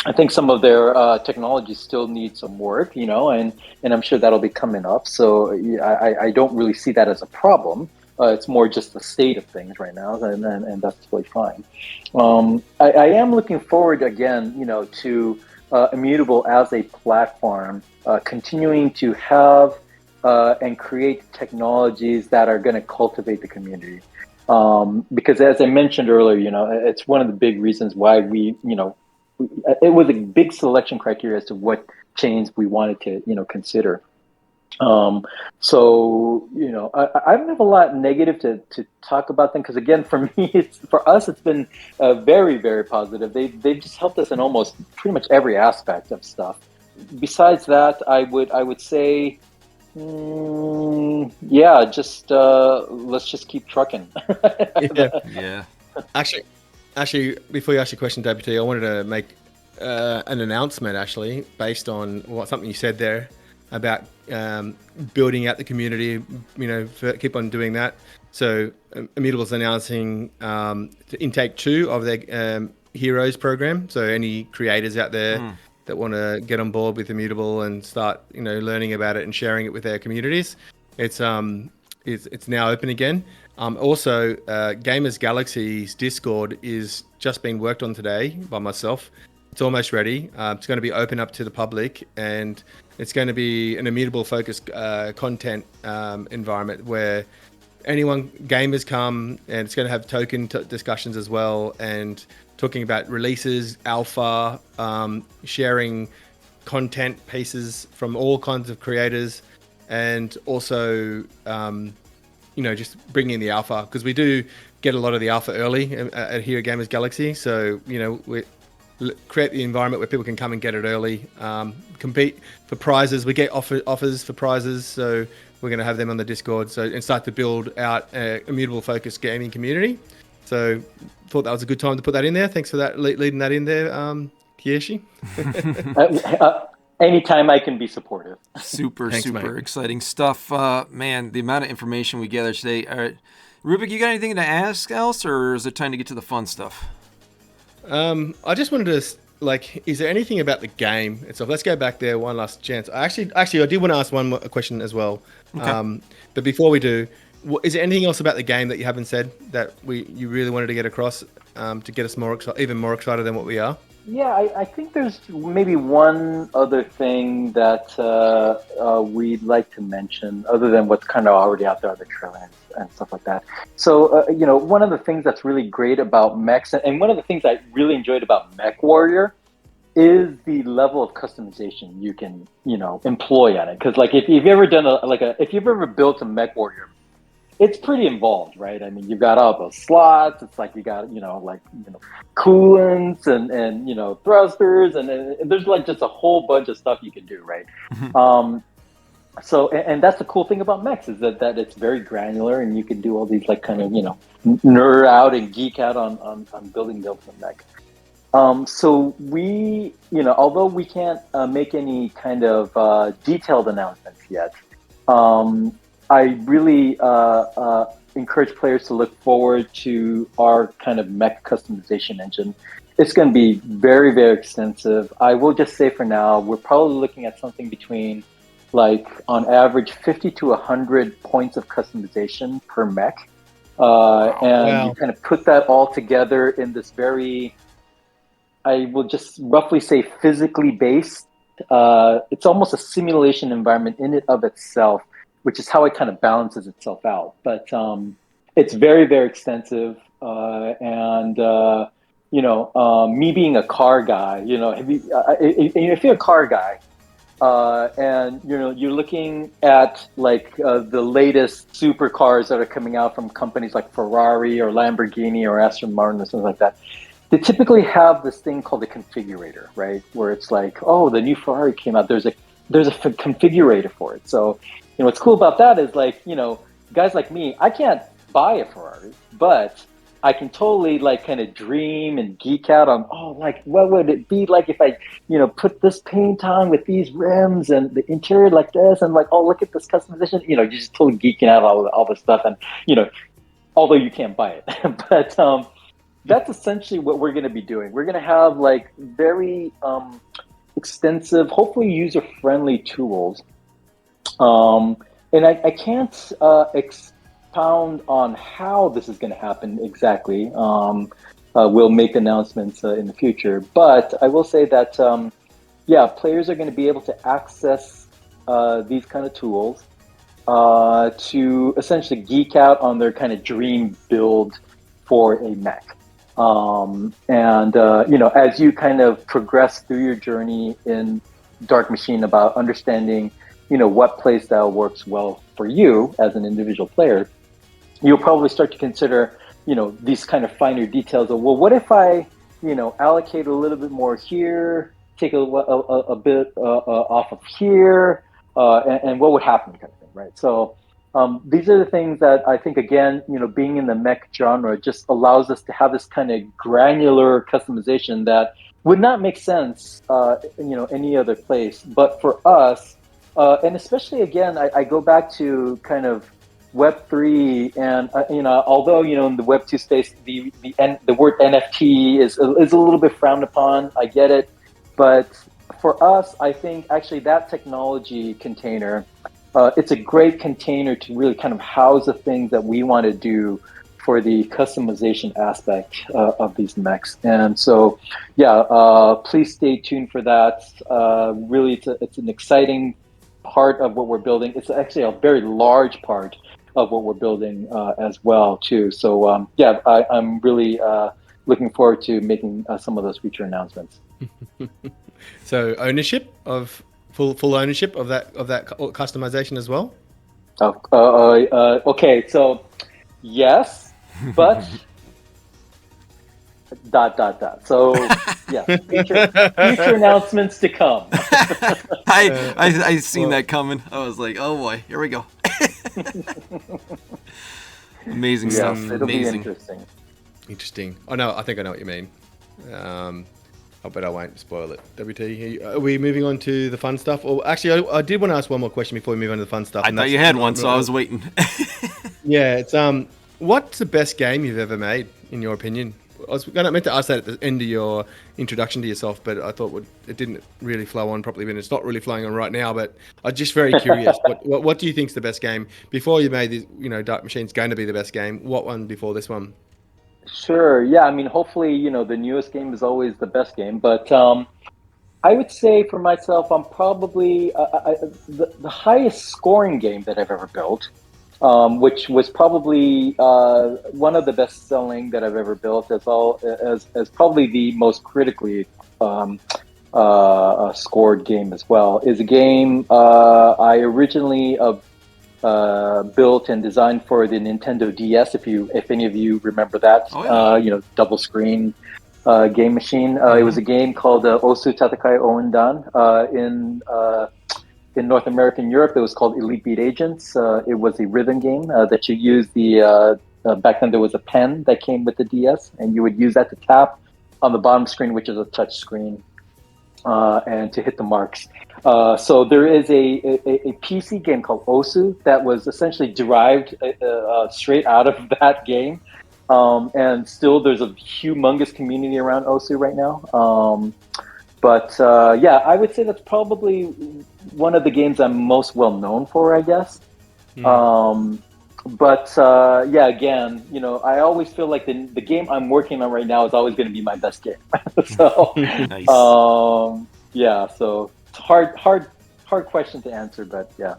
I think some of their technology still needs some work, and I'm sure that'll be coming up. So yeah, I don't really see that as a problem. It's more just the state of things right now, and that's totally fine. I am looking forward again, to Immutable as a platform, continuing to have and create technologies that are going to cultivate the community. Because as I mentioned earlier, it's one of the big reasons why it was a big selection criteria as to what chains we wanted to, consider. I don't have a lot negative to talk about them because again, for me, for us, it's been very, very positive. They've just helped us in almost pretty much every aspect of stuff. Besides that, I would say, yeah, just let's just keep trucking. Yeah. Yeah. Actually, before you ask your question, Deputy, I wanted to make an announcement actually based on something you said there about building out the community. Keep on doing that. So Immutable's announcing intake 2 of their Heroes program. So any creators out there that want to get on board with Immutable and start learning about it and sharing it with their communities, it's now open again. Also, Gamers Galaxy's Discord is just being worked on today by myself. It's almost ready. It's going to be open up to the public, and it's going to be an Immutable focused content environment where gamers come, and it's going to have token discussions as well, and talking about releases, alpha, sharing content pieces from all kinds of creators, and also just bringing in the alpha, because we do get a lot of the alpha early here at Gamers Galaxy. So we create the environment where people can come and get it early, compete for prizes. We get offers for prizes, so we're going to have them on the Discord, and start to build out a Immutable focused gaming community. So thought that was a good time to put that in there. Thanks for that, leading that in there, Keiichi. Anytime I can be supportive. Super, Thanks, super mate. exciting stuff. Man, the amount of information we gathered today. All right. Rubik, you got anything to ask else, or is it time to get to the fun stuff? I just wanted to, is there anything about the game itself? Let's go back there one last chance. I did want to ask one more question as well. Okay. But before we do, is there anything else about the game that you haven't said that you really wanted to get across to get us even more excited than what we are? Yeah, I think there's maybe one other thing that we'd like to mention, other than what's kind of already out there, the trailers and stuff like that. So, one of the things that's really great about mechs, and one of the things I really enjoyed about Mech Warrior, is the level of customization you can, employ on it. Because, like, if you've ever done if you've ever built a Mech Warrior, it's pretty involved, right? I mean, you've got all those slots. It's like you got, coolants and thrusters, and there's like just a whole bunch of stuff you can do, right? And that's the cool thing about mechs, is that it's very granular, and you can do all these like kind of nerd out and geek out on building the ultimate mech. So we, although we can't make any kind of detailed announcements yet, I really encourage players to look forward to our kind of mech customization engine. It's going to be very, very extensive. I will just say for now, we're probably looking at something between, like, on average, 50 to 100 points of customization per mech. And you kind of put that all together in this very, I will just roughly say, physically based. It's almost a simulation environment in it of itself, which is how it kind of balances itself out. But it's very, very extensive. Me being a car guy, if you're a car guy, and you're looking at like the latest supercars that are coming out from companies like Ferrari or Lamborghini or Aston Martin or something like that. They typically have this thing called a configurator, right? Where it's like, oh, the new Ferrari came out. There's a configurator for it. So, what's cool about that is like, guys like me, I can't buy a Ferrari, but I can totally like kind of dream and geek out on, oh, like what would it be like if I, put this paint on with these rims and the interior like this, and like, oh, look at this customization. You're just totally geeking out all this stuff, and although you can't buy it, but that's essentially what we're going to be doing. We're going to have like very extensive, hopefully user-friendly tools. And I can't expound on how this is going to happen exactly. We'll make announcements in the future, but I will say that players are going to be able to access these kind of tools to essentially geek out on their kind of dream build for a mech. As you kind of progress through your journey in Dark Machine about understanding, what playstyle works well for you as an individual player, you'll probably start to consider, these kind of finer details of, well, what if I, allocate a little bit more here, take a bit off of here, and what would happen kind of thing, right? So these are the things that I think, again, being in the mech genre just allows us to have this kind of granular customization that would not make sense, any other place. But for us, and especially, again, I go back to kind of Web3, and although in the Web2 space, the word NFT is a little bit frowned upon. I get it, but for us, I think actually that technology container, it's a great container to really kind of house the things that we want to do for the customization aspect of these mechs. And so, please stay tuned for that. Really, it's an exciting part of what we're building. It's actually a very large part of what we're building as well, too. So, I'm really looking forward to making some of those future announcements. So, ownership of full ownership of that customization as well. Okay, so yes, but ... So yeah, future announcements to come. I seen that coming. I was like, oh boy, here we go. Amazing stuff. It'll Amazing. be Interesting. Oh no, I think I know what you mean. But I won't spoil it. WT, are we moving on to the fun stuff? Or actually, I did want to ask one more question before we move on to the fun stuff. I thought you had one, so I was waiting. Yeah, it's what's the best game you've ever made, in your opinion? I was meant to ask that at the end of your introduction to yourself, but I thought it didn't really flow on properly, and it's not really flowing on right now. But I'm just very curious. What do you think is the best game before you made this? Dark Machine's going to be the best game. What one before this one? Sure. Yeah. I mean, hopefully, the newest game is always the best game. But I would say for myself, I'm probably the highest scoring game that I've ever built, which was probably one of the best selling that I've ever built, as probably the most critically scored game as well. Is a game I originally built and designed for the Nintendo DS. If any of you remember that, oh, yeah. Double screen game machine. It was a game called Osu Tatakai Oendan. In North America and Europe, it was called Elite Beat Agents. It was a rhythm game that you used back then there was a pen that came with the DS, and you would use that to tap on the bottom screen, which is a touch screen, and to hit the marks. So there is a PC game called Osu that was essentially derived straight out of that game. And still there's a humongous community around Osu right now. But I would say that's probably one of the games I'm most well known for, I guess. Again, I always feel like the game I'm working on right now is always going to be my best game. So, nice. So it's hard hard question to answer, but yeah,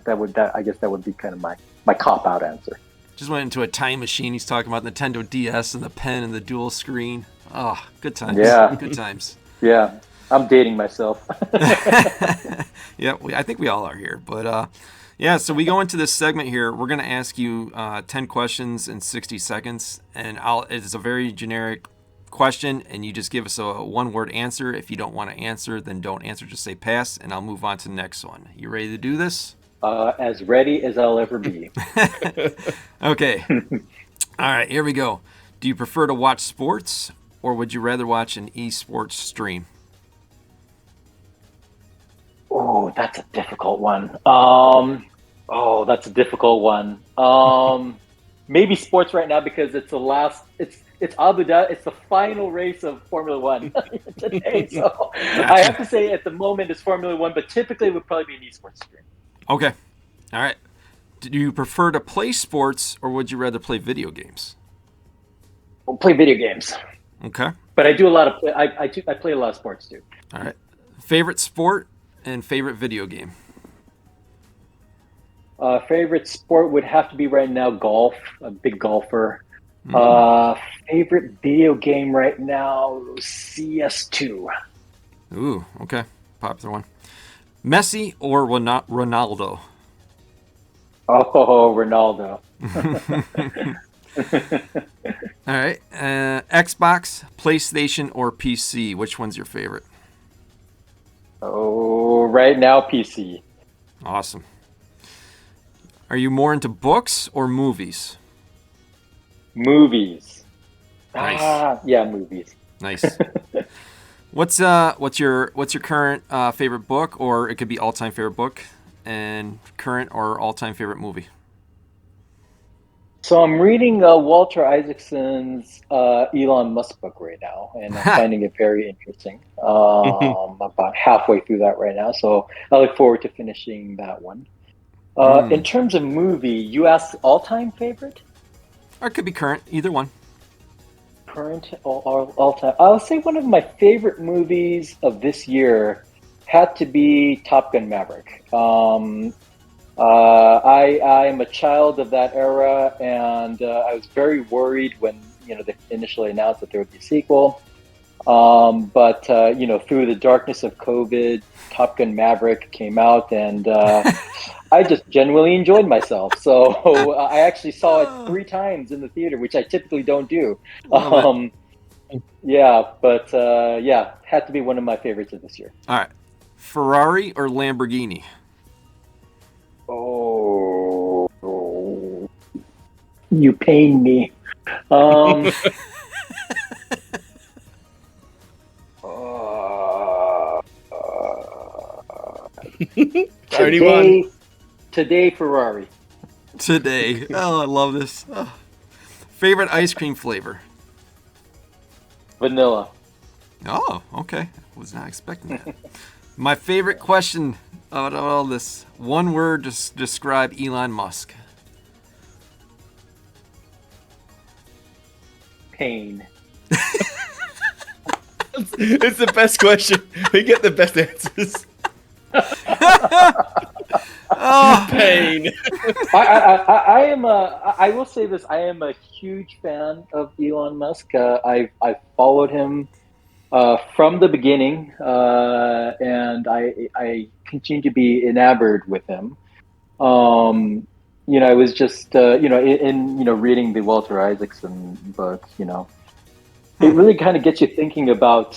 I guess that would be kind of my cop out answer. Just went into a time machine. He's talking about Nintendo DS and the pen and the dual screen. Oh, good times. Yeah. Good times. Yeah, I'm dating myself. Yeah, I think we all are here. But yeah, so we go into this segment here. We're going to ask you 10 questions in 60 seconds. And it's a very generic question, and you just give us a one-word answer. If you don't want to answer, then don't answer. Just say pass, and I'll move on to the next one. You ready to do this? As ready as I'll ever be. Okay. All right, here we go. Do you prefer to watch sports, or would you rather watch an esports stream? Oh, that's a difficult one. That's a difficult one. Maybe sports right now because it's it's Abu Dhabi. It's the final race of Formula One today. So Gotcha. I have to say at the moment it's Formula One, but typically it would probably be an esports stream. Okay. All right. Do you prefer to play sports, or would you rather play video games? We'll play video games, Okay. but I do a lot of I play a lot of sports too. All right. Favorite sport and favorite video game? Favorite sport would have to be right now golf. A big golfer. Favorite video game right now, CS2. Ooh, okay. Popular one. Messi or Ronaldo? Oh, Ronaldo. All right. Xbox, PlayStation, or PC? Which one's your favorite? Oh, right now PC. Awesome. Are you more into books or movies? Movies. Nice. Yeah, movies. Nice. What's your current favorite book, or it could be all-time favorite book, and current or all-time favorite movie? So I'm reading Walter Isaacson's Elon Musk book right now, and I'm finding it very interesting. About halfway through that right now, so I look forward to finishing that one. In terms of movie, you asked all-time favorite? Or it could be current, either one. Current all time. I'll say one of my favorite movies of this year had to be Top Gun Maverick. I am a child of that era, and I was very worried when they initially announced that there would be a sequel. But through the darkness of COVID, Top Gun Maverick came out, and I just genuinely enjoyed myself. So I actually saw it 3 times in the theater, which I typically don't do. Yeah, but had to be one of my favorites of this year. All right. Ferrari or Lamborghini? Oh, you pain me. Today, Ferrari. Today. Oh, I love this. Oh. Favorite ice cream flavor? Vanilla. Oh, okay. Was not expecting that. My favorite question out of all this. One word to describe Elon Musk. Pain. It's the best question. We get the best answers. Pain. I will say this. I am a huge fan of Elon Musk. I've followed him from the beginning, and I continue to be enamored with him. I was just in reading the Walter Isaacson book. It really kind of gets you thinking about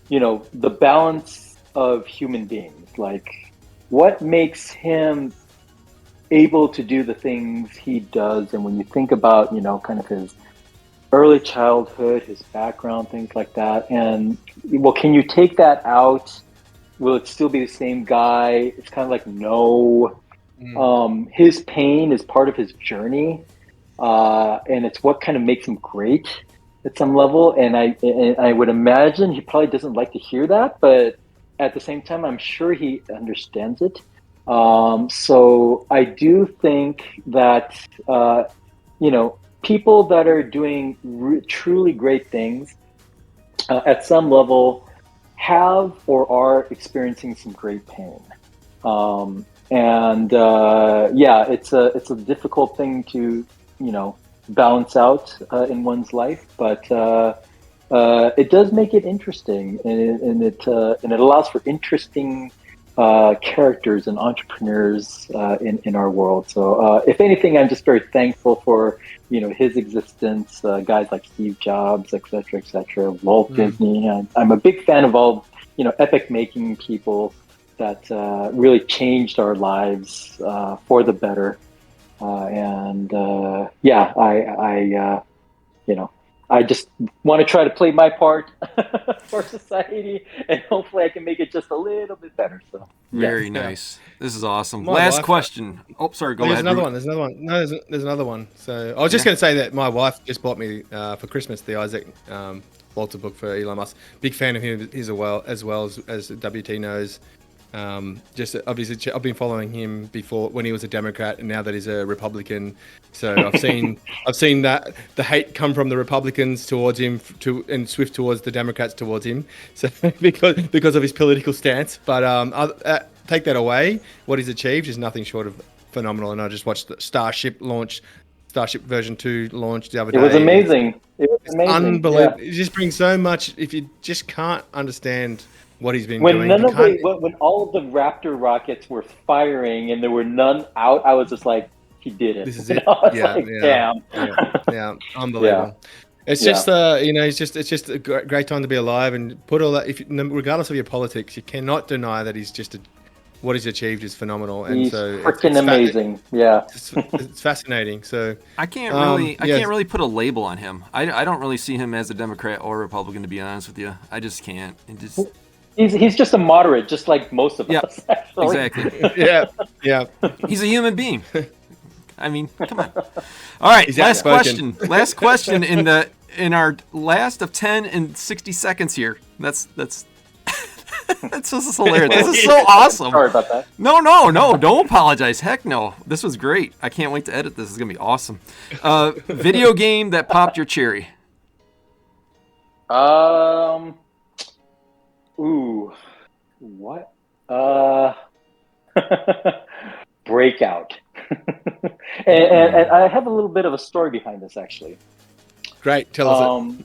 the balance of human beings. Like, what makes him able to do the things he does? And when you think about kind of his early childhood, his background, things like that, and well, can you take that out? Will it still be the same guy? It's kind of like no. His pain is part of his journey, and it's what kind of makes him great at some level. And I would imagine he probably doesn't like to hear that, but at the same time, I'm sure he understands it. So I do think that people that are doing truly great things at some level have or are experiencing some great pain. And yeah, it's a difficult thing to, balance out in one's life, but it does make it interesting, and it allows for interesting characters and entrepreneurs in our world. So, if anything, I'm just very thankful for his existence. Guys like Steve Jobs, et cetera, Walt Disney. I'm a big fan of all epic making people that really changed our lives for the better. And yeah, I just want to try to play my part for society, and hopefully I can make it just a little bit better. So Very nice. This is awesome. My Last wife- question. Oh, sorry. Go there's ahead. another Root. one. There's another one. No, there's another one. So I was just going to say that my wife just bought me for Christmas the Isaac Walter book for Elon Musk. Big fan of him as well as WT knows. Just obviously, I've been following him before when he was a Democrat, and now that he's a Republican. So I've seen that the hate come from the Republicans towards him and swift towards the Democrats towards him. So because of his political stance, but take that away, what he's achieved is nothing short of phenomenal. And I just watched the Starship version 2 launch the other day. It was amazing. It's unbelievable. Yeah. It just brings so much. If you just can't understand what he's been doing. When all of the Raptor rockets were firing and there were none out, I was just like, he did it. This is it. Damn. Yeah, unbelievable. It's just it's just a great time to be alive, and put all that. Regardless of your politics, you cannot deny that what he's achieved is phenomenal, and he's so freaking amazing. It's fascinating. So I can't really put a label on him. I don't really see him as a Democrat or Republican, to be honest with you. I just can't. He's just a moderate, just like most of us. Actually. Exactly. yeah. He's a human being. I mean, come on. All right, last question. Last question in our last of 10 and 60 seconds here. That's this is hilarious. This is so awesome. Sorry about that. No, don't apologize. Heck no. This was great. I can't wait to edit this. It's gonna be awesome. Video game that popped your cherry. Ooh, what? Breakout. and I have a little bit of a story behind this, actually. Great, tell us it.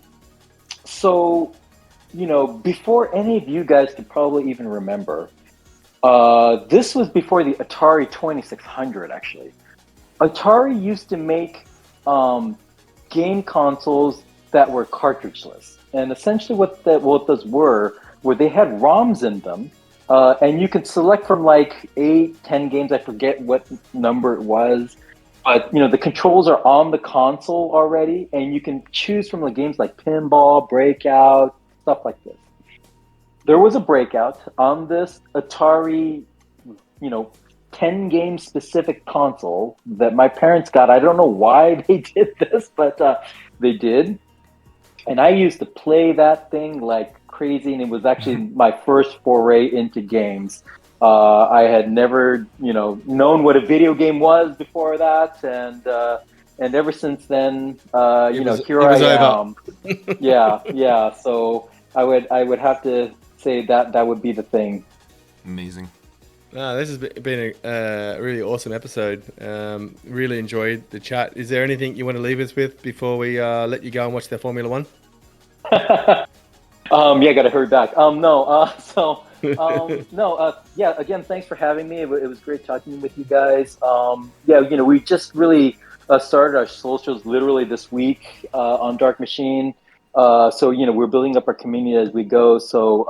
So, before any of you guys could probably even remember, this was before the Atari 2600, actually. Atari used to make game consoles that were cartridgeless. And essentially what those were they had ROMs in them, and you could select from like 8-10 games. I forget what number it was, but the controls are on the console already, and you can choose from the games like Pinball, Breakout, stuff like this. There was a Breakout on this Atari, 10 game specific console that my parents got. I don't know why they did this, but they did. And I used to play that thing like crazy, and it was actually my first foray into games. I had never, known what a video game was before that, and ever since then, here I am. Yeah. So I would have to say that would be the thing. Amazing. This has been a really awesome episode. Really enjoyed the chat. Is there anything you want to leave us with before we let you go and watch the Formula One? Yeah, gotta hurry back. Again, thanks for having me. It was great talking with you guys. We just really started our socials literally this week on Dark Machine. So we're building up our community as we go. So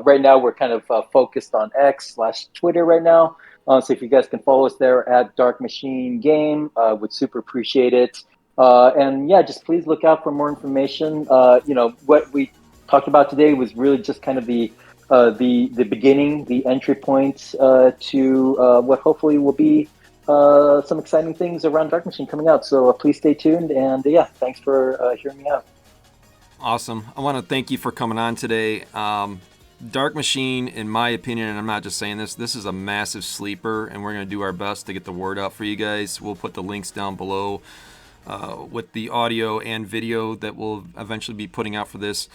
right now we're kind of focused on X/Twitter right now. So if you guys can follow us there at Dark Machine Game, would super appreciate it. And just please look out for more information. What we talked about today was really just kind of the beginning, the entry point to what hopefully will be some exciting things around Dark Machine coming out. So please stay tuned. And thanks for hearing me out. Awesome. I want to thank you for coming on today. Dark Machine, in my opinion, and I'm not just saying this is a massive sleeper, and we're going to do our best to get the word out for you guys. We'll put the links down below with the audio and video that we'll eventually be putting out for this.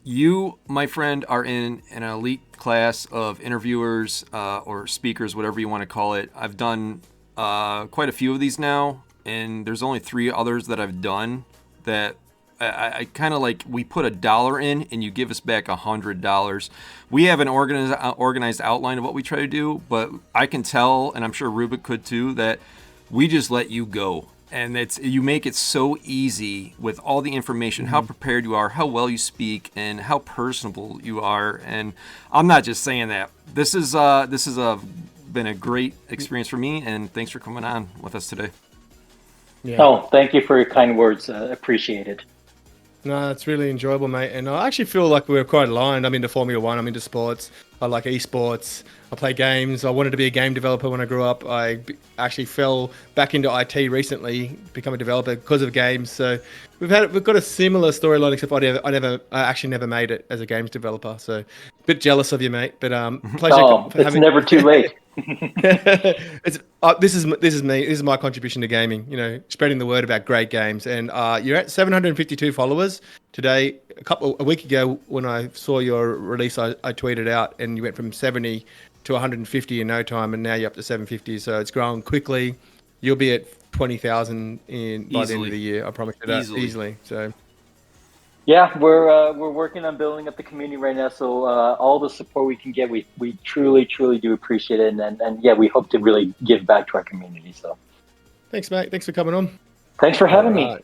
You, my friend, are in an elite class of interviewers or speakers, whatever you want to call it. I've done quite a few of these now, and there's only 3 others that I've done that I kind of like. We put $1 in, and you give us back $100. We have an organized outline of what we try to do, but I can tell, and I'm sure Rubik could too, that we just let you go. And you make it so easy with all the information, how prepared you are, how well you speak, and how personable you are. And I'm not just saying that. This is been a great experience for me, and thanks for coming on with us today. Yeah. Oh, thank you for your kind words. Appreciate it. No, it's really enjoyable, mate. And I actually feel like we're quite aligned. I'm into Formula One. I'm into sports. I like esports. I play games. I wanted to be a game developer when I grew up. Actually fell back into IT recently, become a developer because of games. So we've got a similar storyline, except I actually never made it as a games developer. So a bit jealous of you, mate. But pleasure. Oh, it's never too late. This is me. This is my contribution to gaming. You know, spreading the word about great games. And you're at 752 followers today. A week ago, when I saw your release, I tweeted out, and you went from 70 to 150 in no time, and now you're up to 750. So it's growing quickly. You'll be at 20,000 by the end of the year. I promise you that easily. So. Yeah, we're working on building up the community right now. So all the support we can get, we truly do appreciate it, and yeah, we hope to really give back to our community. So, Thanks, mate. Thanks for coming on. thanks for having me.